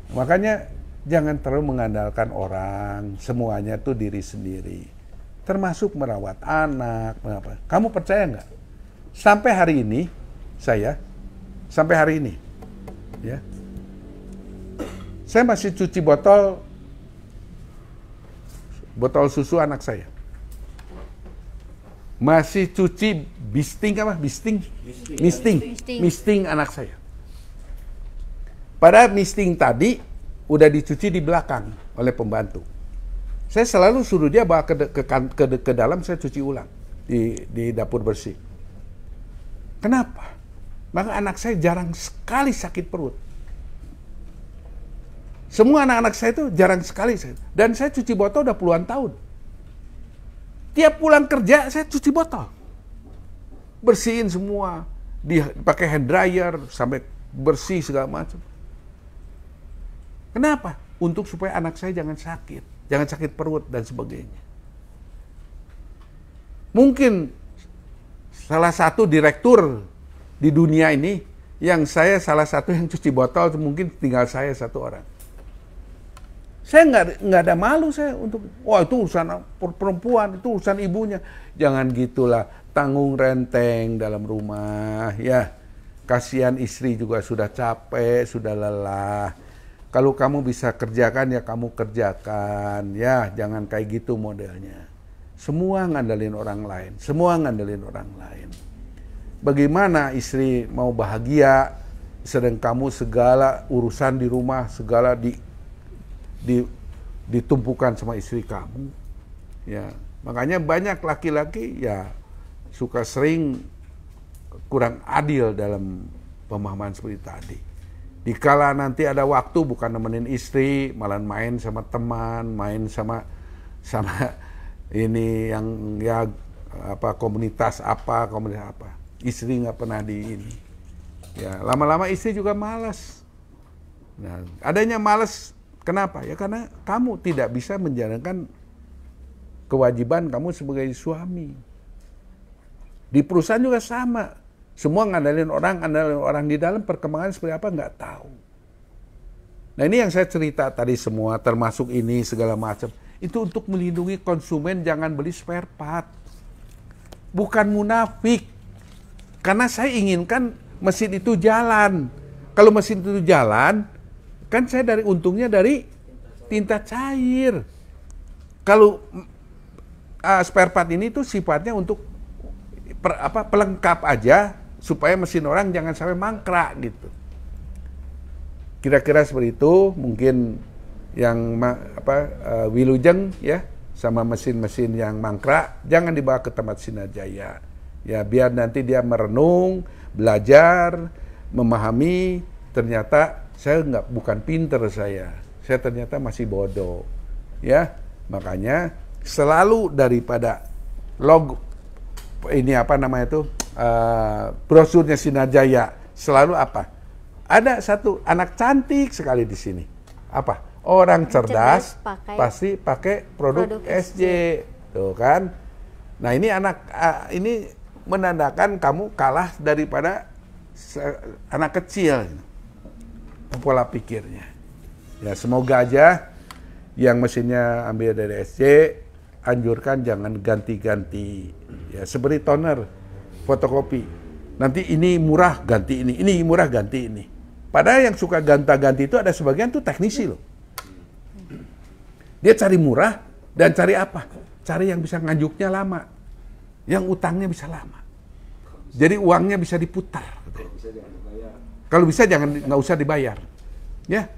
Makanya jangan terlalu mengandalkan orang, semuanya tuh diri sendiri. Termasuk merawat anak, apa. Kamu percaya nggak? Sampai hari ini, sampai hari ini, ya, saya masih cuci botol susu anak saya. Masih cuci misting anak saya. Padahal misting tadi udah dicuci di belakang oleh pembantu. Saya selalu suruh dia bawa ke dalam, saya cuci ulang di dapur bersih. Kenapa? Maka anak saya jarang sekali sakit perut. Semua anak-anak saya itu jarang sekali sakit. Dan saya cuci botol udah puluhan tahun. Tiap pulang kerja saya cuci botol. bersihin semua, dipakai hand dryer sampai bersih segala macam. Kenapa? Untuk supaya anak saya jangan sakit perut dan sebagainya. Mungkin salah satu direktur di dunia ini yang saya salah satu yang cuci botol, mungkin tinggal saya satu orang. Saya nggak ada malu saya untuk, wah itu urusan perempuan, itu urusan ibunya. Jangan gitulah, tanggung renteng dalam rumah, ya. Kasihan istri juga sudah capek, sudah lelah. Kalau kamu bisa kerjakan ya kamu kerjakan, ya jangan kayak gitu modelnya. Semua ngandelin orang lain, Bagaimana istri mau bahagia, sedang kamu segala urusan di rumah, segala ditumpukan sama istri kamu, ya. Makanya banyak laki-laki ya suka sering kurang adil dalam pemahaman seperti tadi. Dikala nanti ada waktu bukan nemenin istri, malah main sama teman, main sama ini yang ya komunitas apa. Istri nggak pernah di ini. Ya, lama-lama istri juga malas. Nah, adanya malas kenapa? Ya karena kamu tidak bisa menjalankan kewajiban kamu sebagai suami. Di perusahaan juga sama. Semua ngandalin orang di dalam, perkembangan seperti apa nggak tahu. Nah ini yang saya cerita tadi semua, termasuk ini segala macam. Itu untuk melindungi konsumen, jangan beli spare part. Bukan munafik. Karena saya inginkan mesin itu jalan. Kalau mesin itu jalan, kan saya untungnya dari tinta cair. Kalau spare part ini tuh sifatnya untuk pelengkap aja, supaya mesin orang jangan sampai mangkrak gitu. Kira-kira seperti itu. Mungkin yang wilujeng ya sama mesin-mesin yang mangkrak jangan dibawa ke tempat Sinar Jaya. Ya biar nanti dia merenung, belajar, memahami, ternyata saya bukan pinter saya ternyata masih bodoh. Ya, makanya selalu daripada brosurnya Sinar Jaya selalu apa? Ada satu anak cantik sekali di sini. Apa? Orang cerdas pasti pakai produk SJ. Tuh kan? Nah, ini ini menandakan kamu kalah daripada anak kecil. Pola pikirnya. Ya, semoga aja yang mesinnya ambil dari SJ, anjurkan jangan ganti-ganti. Ya, seperti toner fotokopi. Nanti ini murah ganti ini murah ganti ini. Padahal yang suka ganti-ganti itu ada sebagian tuh teknisi loh. Dia cari murah dan cari apa? Cari yang bisa nganjuknya lama. Yang utangnya bisa lama. Jadi uangnya bisa diputar. Kalau bisa nggak usah dibayar. Ya.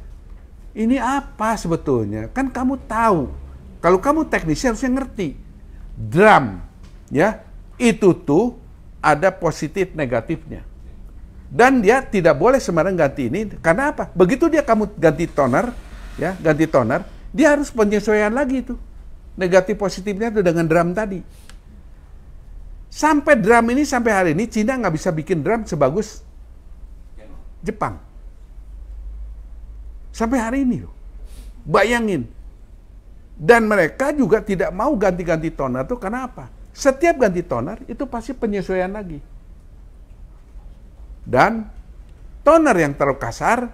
Ini apa sebetulnya? Kan kamu tahu. Kalau kamu teknisi harusnya ngerti. Drum ya, itu tuh ada positif negatifnya. Dan dia tidak boleh sembarang ganti ini. Karena apa? Begitu kamu ganti toner, ya, dia harus penyesuaian lagi itu. Negatif positifnya itu dengan drum tadi. Sampai drum ini, sampai hari ini, Cina nggak bisa bikin drum sebagus Jepang. Sampai hari ini loh. Bayangin. Dan mereka juga tidak mau ganti-ganti toner itu karena apa? Setiap ganti toner itu pasti penyesuaian lagi. Dan toner yang terlalu kasar,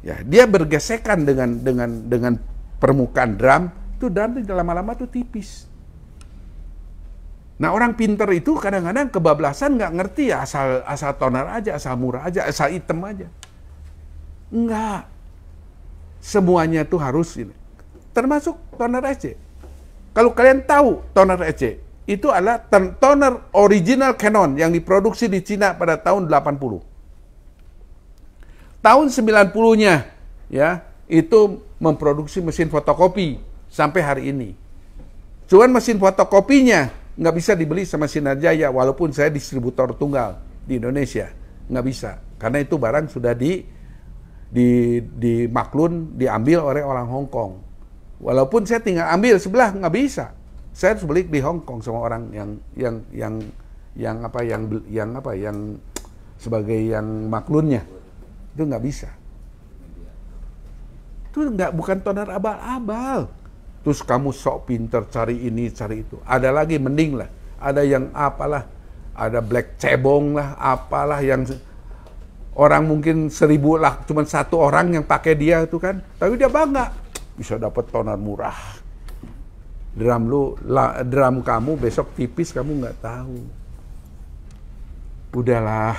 ya dia bergesekan dengan permukaan drum, itu drum lama-lama tuh tipis. Nah orang pinter itu kadang-kadang kebablasan nggak ngerti ya asal toner aja, asal murah aja, asal hitam aja. Enggak. Semuanya tuh harus ini. Termasuk toner SC. Kalau kalian tahu toner SC, itu adalah toner original Canon yang diproduksi di Cina pada tahun 80. Tahun 90-nya ya, itu memproduksi mesin fotokopi sampai hari ini. Cuman mesin fotokopinya nggak bisa dibeli sama Sinar Jaya walaupun saya distributor tunggal di Indonesia. Nggak bisa. Karena itu barang sudah dimaklun, diambil oleh orang Hong Kong. Walaupun saya tinggal ambil sebelah, nggak bisa. Saya harus beli di Hong Kong sama orang yang yang sebagai yang maklunnya. Itu nggak bisa. Itu bukan toner abal-abal. Terus kamu sok pinter cari ini, cari itu. Ada lagi mending lah. Ada yang apalah, ada black cebong lah, apalah yang orang mungkin 1000 lah, cuma 1 orang yang pakai dia itu kan. Tapi dia bangga bisa dapat toner murah. Drum kamu besok tipis, kamu nggak tahu. Udahlah,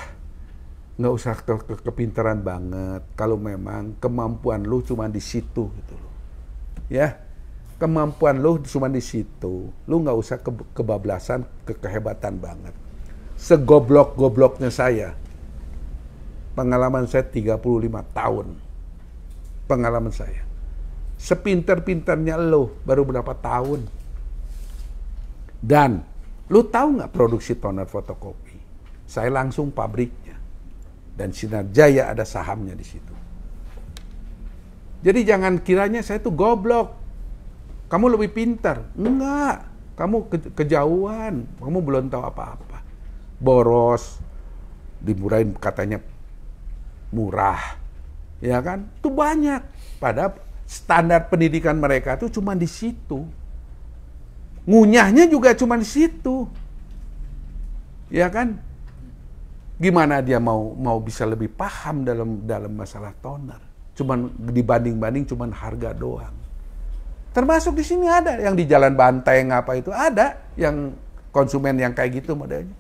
nggak usah kepintaran banget. Kalau memang kemampuan lu cuma di situ gitu loh. Ya, kemampuan lu cuma di situ. Lu nggak usah kebablasan, kehebatan banget. Segoblok-gobloknya saya. Pengalaman saya 35 tahun. Pengalaman saya. Sepinter-pinternya lo baru berapa tahun. Dan lu tahu nggak produksi toner fotokopi? Saya langsung pabriknya. Dan Sinar Jaya ada sahamnya di situ. Jadi jangan kiranya saya tuh goblok. Kamu lebih pintar. Enggak. Kamu kejauhan. Kamu belum tahu apa-apa. Boros. Dimurahin katanya murah. Ya kan? Itu banyak. Padahal standar pendidikan mereka tuh cuma di situ. Ngunyahnya juga cuma di situ. Ya kan? Gimana dia mau bisa lebih paham dalam masalah toner? Cuman dibanding-banding cuman harga doang. Termasuk di sini ada yang di Jalan Banteng apa itu ada yang konsumen yang kayak gitu modelnya.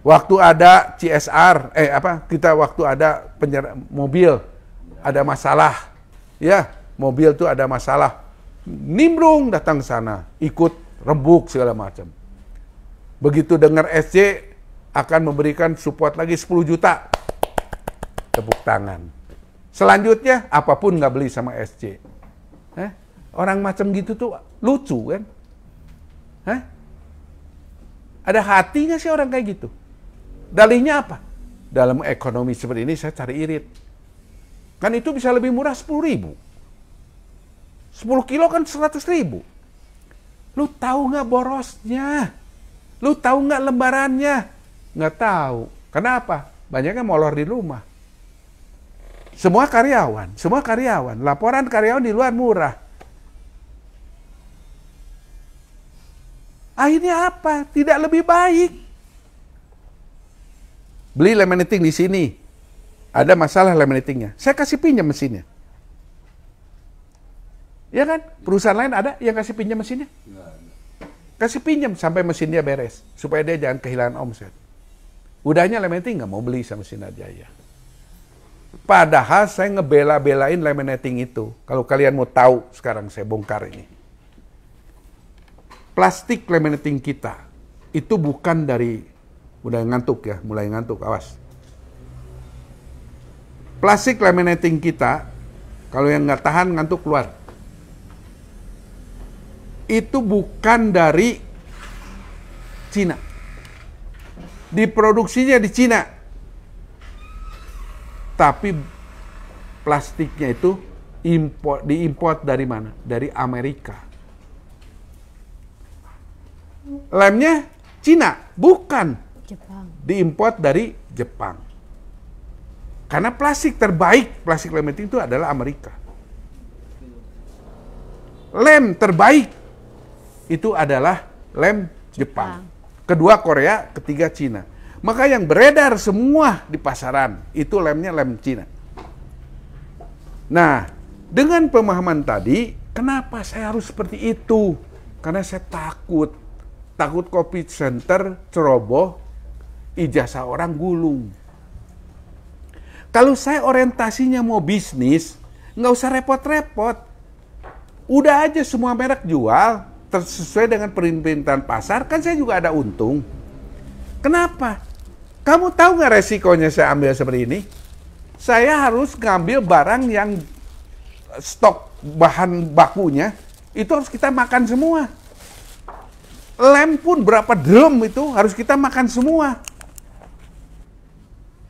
Waktu ada CSR, waktu ada mobil ada masalah, ya mobil tuh ada masalah, nimbrung datang ke sana, ikut rebuk segala macam. Begitu dengar SC akan memberikan support lagi 10 juta, tepuk tangan. Selanjutnya apapun nggak beli sama SC. Orang macam gitu tuh lucu kan? Ada hati nggak sih orang kayak gitu? Dalihnya apa? Dalam ekonomi seperti ini saya cari irit. Kan itu bisa lebih murah 10.000. 10 kilo kan 100.000. Lu tahu nggak borosnya? Lu tahu nggak lembarannya? Nggak tahu. Kenapa? Banyaknya molor di rumah. Semua karyawan. Laporan karyawan di luar murah. Akhirnya apa? Tidak lebih baik. Beli laminating di sini. Ada masalah laminatingnya. Saya kasih pinjam mesinnya. Ya kan? Perusahaan lain ada yang kasih pinjam mesinnya? Kasih pinjam sampai mesinnya beres. Supaya dia jangan kehilangan omset. Udahnya laminating nggak mau beli sama Sinar Jaya. Padahal saya ngebela-belain laminating itu. Kalau kalian mau tahu, sekarang saya bongkar ini. Plastik laminating kita itu bukan dari, mulai ngantuk, awas. Plastik laminating kita, kalau yang nggak tahan ngantuk keluar. Itu bukan dari Cina. Diproduksinya di Cina. Tapi plastiknya itu diimport dari mana? Dari Amerika. Lemnya Cina, bukan. Jepang. Diimport dari Jepang. Karena plastik terbaik, plastik laminating itu adalah Amerika. Lem terbaik itu adalah lem Jepang. Kedua Korea, ketiga Cina. Maka yang beredar semua di pasaran itu lemnya lem Cina. Nah, dengan pemahaman tadi, kenapa saya harus seperti itu? Karena saya takut kopi center ceroboh, ijazah orang gulung. Kalau saya orientasinya mau bisnis, nggak usah repot-repot. Udah aja semua merek jual, sesuai dengan permintaan pasar, kan saya juga ada untung. Kenapa? Kamu tahu nggak resikonya saya ambil seperti ini? Saya harus ngambil barang yang stok bahan bakunya, itu harus kita makan semua. Lem pun berapa drum itu harus kita makan semua.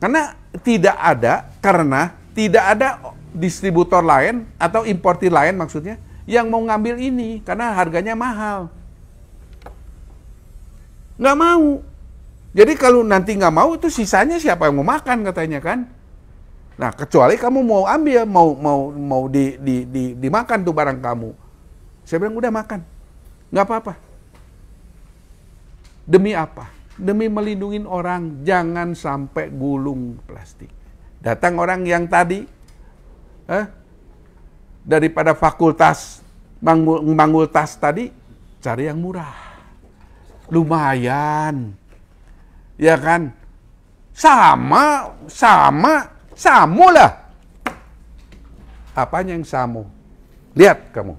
Karena tidak ada distributor lain atau importir lain maksudnya yang mau ngambil ini karena harganya mahal. Nggak mau. Jadi kalau nanti nggak mau, itu sisanya siapa yang mau makan katanya kan? Nah, kecuali kamu mau ambil, mau dimakan tuh barang kamu. Saya bilang udah makan, nggak apa-apa. Demi apa? Demi melindungi orang, jangan sampai gulung plastik. Datang orang yang tadi, daripada fakultas manggul tas tadi, cari yang murah, lumayan, ya kan? Samu lah. Apanya yang samu? Lihat kamu,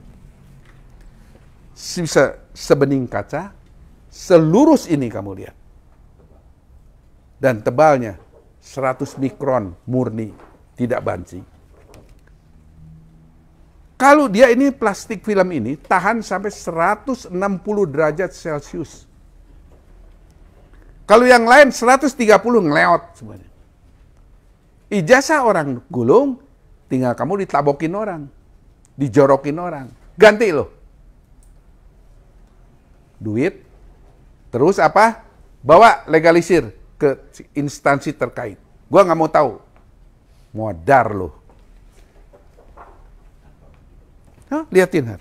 bisa sebening kaca, selurus ini kamu lihat, dan tebalnya 100 mikron murni, tidak banci. Kalau dia ini plastik film ini tahan sampai 160 derajat Celcius. Kalau yang lain 130 ngeleot semuanya. Ijazah orang gulung, tinggal kamu ditabokin orang, dijorokin orang, ganti loh. Duit, terus apa? Bawa legalisir ke instansi terkait. Gua nggak mau tahu, modar loh. Hah, liatin Har.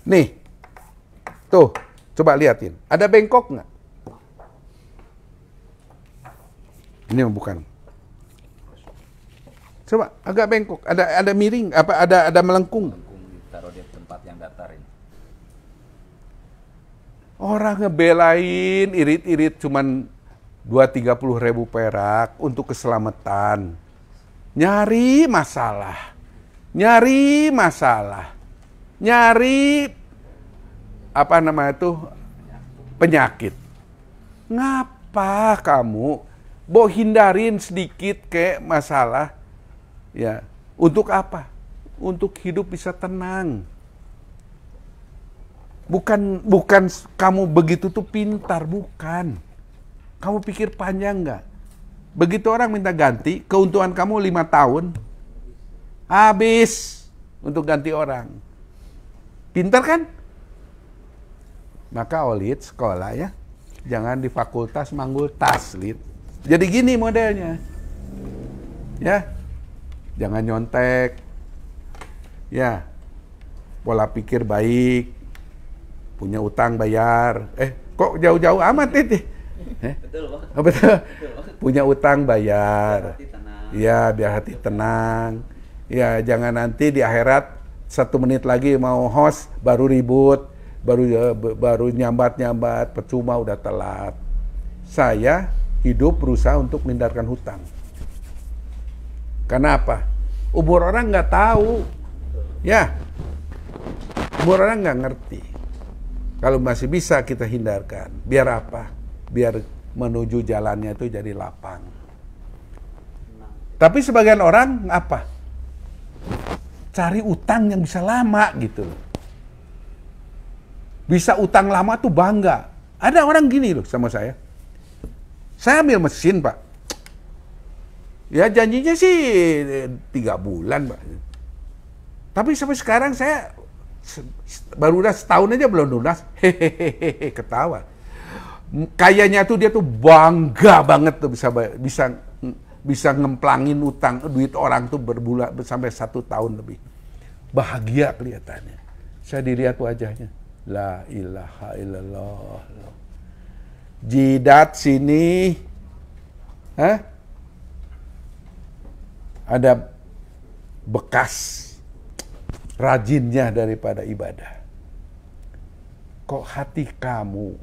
Nih, tuh, coba liatin. Ada bengkok nggak? Ini bukan. Coba agak bengkok, ada miring, apa ada melengkung. Taruh di tempat yang datar ini. Orang ngebelain irit-irit cuman 2-30 ribu perak untuk keselamatan. Nyari masalah. Nyari apa namanya itu penyakit. Ngapa kamu mau hindarin sedikit kayak masalah? Ya, untuk apa? Untuk hidup bisa tenang. Bukan kamu begitu tuh pintar, bukan. Kamu pikir panjang nggak? Begitu orang minta ganti, keuntungan kamu 5 tahun, habis untuk ganti orang. Pintar kan? Maka Olid sekolah ya, jangan di fakultas manggul tas, Lid. Jadi gini modelnya. Ya. Jangan nyontek. Ya. Pola pikir baik. Punya utang bayar. Kok jauh-jauh amat itu? Betul, Pak. Oh, betul. Punya utang bayar. Ya, biar hati tenang. Ya, jangan nanti di akhirat 1 menit lagi mau host baru ribut, baru nyambat-nyambat, percuma udah telat. Saya hidup berusaha untuk menghindarkan hutang. Karena apa? Umur orang nggak tahu, ya. Umur orang nggak ngerti. Kalau masih bisa kita hindarkan, biar apa? Biar menuju jalannya itu jadi lapang. Tapi sebagian orang apa? Cari utang yang bisa lama gitu. Bisa utang lama tuh bangga. Ada orang gini loh sama saya. Saya ambil mesin, Pak. Ya janjinya sih 3 bulan, Pak. Tapi sampai sekarang saya baru udah setahun aja belum lunas. Hehehe, ketawa. Kayaknya tuh dia tuh bangga banget tuh bisa ngemplangin utang duit orang tuh berbulan sampai 1 tahun lebih. Bahagia kelihatannya. Saya dilihat wajahnya. La ilaha illallah. Jidat sini. Ada bekas rajinnya daripada ibadah. Kok hati kamu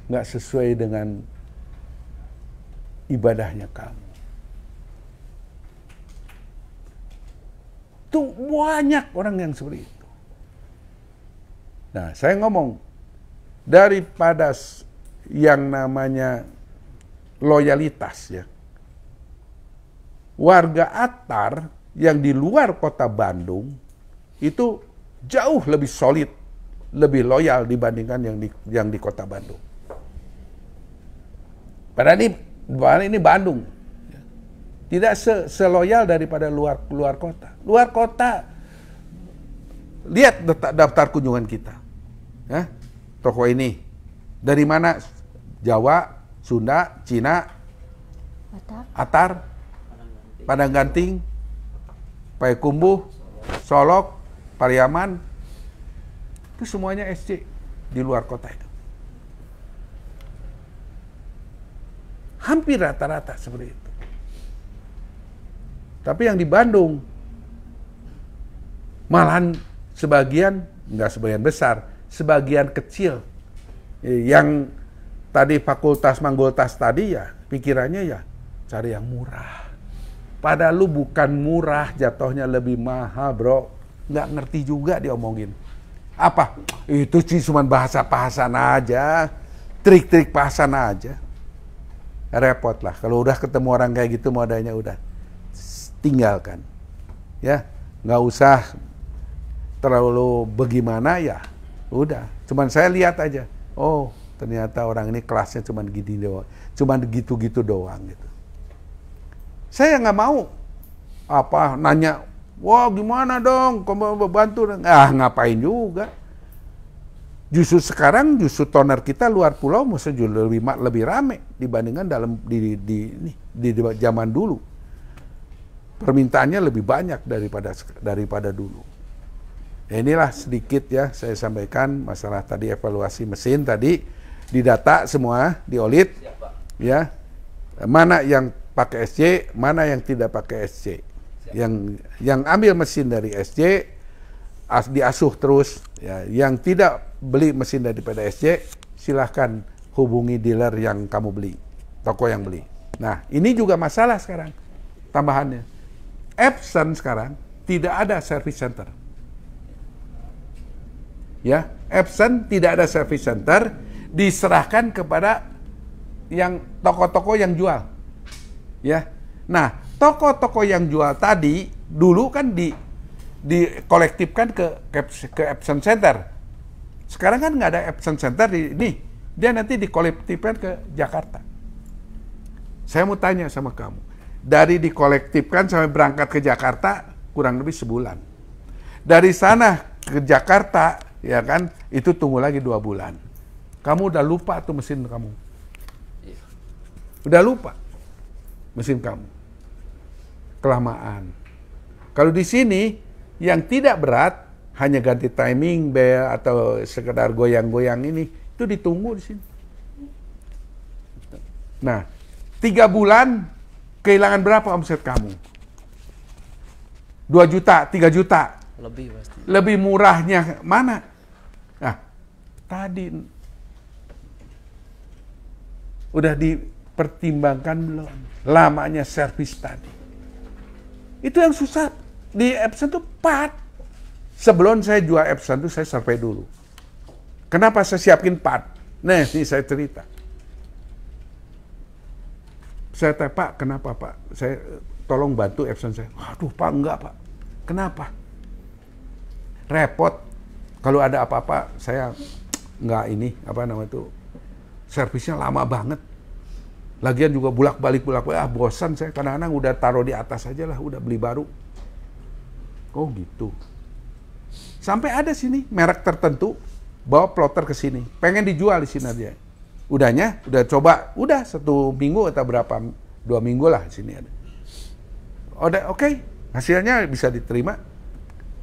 nggak sesuai dengan ibadahnya kamu? Tuh banyak orang yang seperti itu. Nah, saya ngomong, daripada yang namanya loyalitas ya, warga Atar yang di luar kota Bandung itu jauh lebih solid, lebih loyal dibandingkan yang di kota Bandung. Padahal ini Bandung. Tidak seloyal daripada luar kota. Luar kota, lihat daftar kunjungan kita. Ya, toko ini, dari mana Jawa, Sunda, Cina, Atar, Padang Ganting, Payakumbuh, Solok, Pariaman, itu semuanya SC di luar kota itu. Hampir rata-rata seperti itu. Tapi yang di Bandung, malahan sebagian, nggak sebagian besar, sebagian kecil, yang tadi fakultas manggultas tadi ya, pikirannya ya cari yang murah. Padahal lu bukan murah, jatuhnya lebih mahal, bro. Nggak ngerti juga diomongin. Apa? Itu sih cuma bahasa-bahasan aja, trik-trik bahasan aja. Repot lah. Kalau udah ketemu orang kayak gitu modalnya udah tinggalkan. Ya, nggak usah terlalu bagaimana ya. Udah. Cuman saya lihat aja. Oh, ternyata orang ini kelasnya cuman gini doang. Cuman gitu-gitu doang gitu. Saya nggak mau nanya, wah gimana dong, kamu bantu? Ngapain juga. Justru sekarang toner kita luar pulau mesti lebih rame dibandingkan di zaman dulu. Permintaannya lebih banyak daripada dulu. Ya, inilah sedikit ya saya sampaikan masalah tadi evaluasi mesin tadi, didata semua, diolit, ya mana yang pakai SC, mana yang tidak pakai SC. Yang ambil mesin dari SC diasuh terus, ya. Yang tidak beli mesin daripada SC, silahkan hubungi dealer yang kamu beli, toko yang beli. Nah, ini juga masalah sekarang. Tambahannya, Epson sekarang tidak ada service center. Ya, Epson tidak ada service center, diserahkan kepada yang toko-toko yang jual. Ya, nah toko-toko yang jual tadi dulu kan dikolektifkan ke Epson Center. Sekarang kan nggak ada Epson Center dia nanti dikolektifkan ke Jakarta. Saya mau tanya sama kamu, dari dikolektifkan sampai berangkat ke Jakarta kurang lebih sebulan. Dari sana ke Jakarta, ya kan, itu tunggu lagi 2 bulan. Kamu udah lupa tuh mesin kamu, udah lupa. Mesin kamu kelamaan. Kalau di sini yang tidak berat hanya ganti timing bel atau sekedar goyang-goyang ini, itu ditunggu di sini. Nah, 3 bulan kehilangan berapa omset kamu? 2 juta, 3 juta. Lebih pasti. Lebih murahnya mana? Nah, tadi udah dipertimbangkan belum? Lamanya servis tadi. Itu yang susah di Epson tuh part. Sebelum saya jual Epson tuh saya survei dulu. Kenapa saya siapin part? Nah, ini saya cerita. Saya tanya, Pak, kenapa Pak? Saya tolong bantu Epson saya. Waduh Pak, enggak Pak. Kenapa? Repot. Kalau ada apa-apa saya enggak servisnya lama banget. Lagian juga bolak-balik, bosan saya. Kadang-kadang udah taruh di atas aja lah, udah beli baru. Oh gitu. Sampai ada sini merek tertentu bawa plotter ke sini, pengen dijual di sini aja. Udah coba, udah 1 minggu atau 2 minggu lah di sini ada. Udah oke, hasilnya bisa diterima.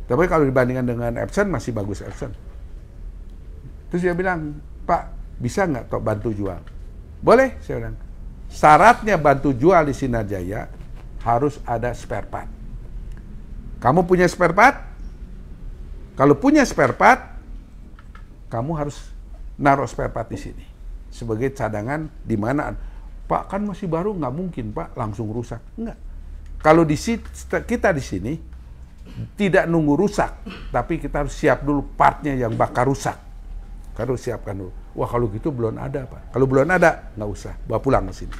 Tapi kalau dibandingkan dengan Epson masih bagus Epson. Terus dia bilang, Pak, bisa nggak bantu jual? Boleh, saya bilang. Syaratnya bantu jual di Sinar Jaya harus ada spare part. Kamu punya spare part? Kalau punya spare part, kamu harus naruh spare part di sini sebagai cadangan. Di mana, Pak, kan masih baru, nggak mungkin Pak langsung rusak. Enggak. Kalau kita di sini tidak nunggu rusak, tapi kita harus siap dulu partnya yang bakal rusak. Harus siapkan dulu. Wah, kalau gitu belum ada Pak. Kalau belum ada, nggak usah, bawa pulang ke sini.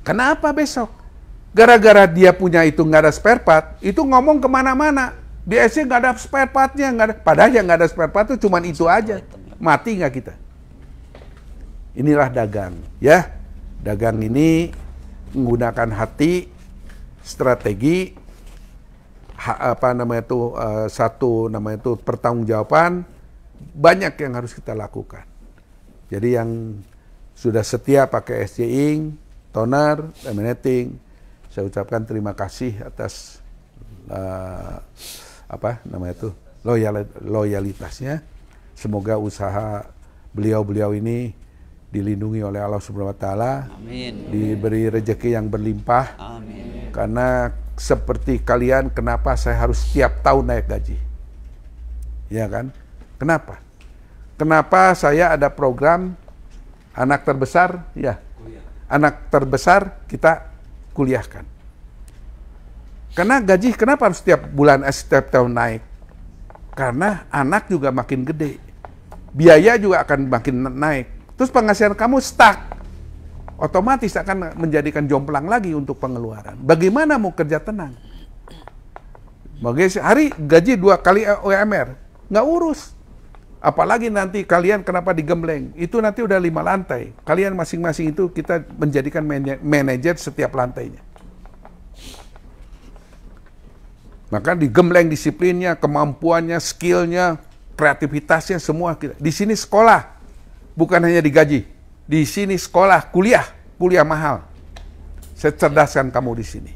Kenapa besok? Gara-gara dia punya itu nggak ada spare part, itu ngomong kemana-mana. Di SC nggak ada spare partnya, nggak ada. Padahal yang nggak ada spare part itu cuma itu aja. Mati nggak kita? Inilah dagang, ya. Dagang ini menggunakan hati, strategi, pertanggungjawaban. Banyak yang harus kita lakukan. Jadi yang sudah setia pakai SC Ink, toner, laminating, saya ucapkan terima kasih atas loyalitasnya. Semoga usaha beliau-beliau ini dilindungi oleh Allah Subhanahu wa taala. Amin. Diberi rezeki yang berlimpah. Amin. Karena seperti kalian, kenapa saya harus setiap tahun naik gaji? Ya kan? Kenapa? Kenapa saya ada program anak terbesar? Ya. Anak terbesar kita kuliahkan. Karena gaji kenapa harus setiap bulan, setiap tahun naik? Karena anak juga makin gede. Biaya juga akan makin naik. Terus penghasilan kamu stuck. Otomatis akan menjadikan jomplang lagi untuk pengeluaran. Bagaimana mau kerja tenang? Hari gaji 2 kali UMR. Nggak urus. Apalagi nanti kalian kenapa digembleng. Itu nanti udah 5 lantai. Kalian masing-masing itu kita menjadikan manajer setiap lantainya. Maka digembleng disiplinnya, kemampuannya, skillnya, kreativitasnya semua kita. Di sini sekolah, bukan hanya digaji. Di sini sekolah, kuliah mahal. Saya cerdaskan kamu di sini.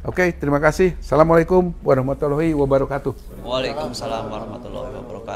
Oke, terima kasih. Assalamualaikum warahmatullahi wabarakatuh. Waalaikumsalam warahmatullahi wabarakatuh.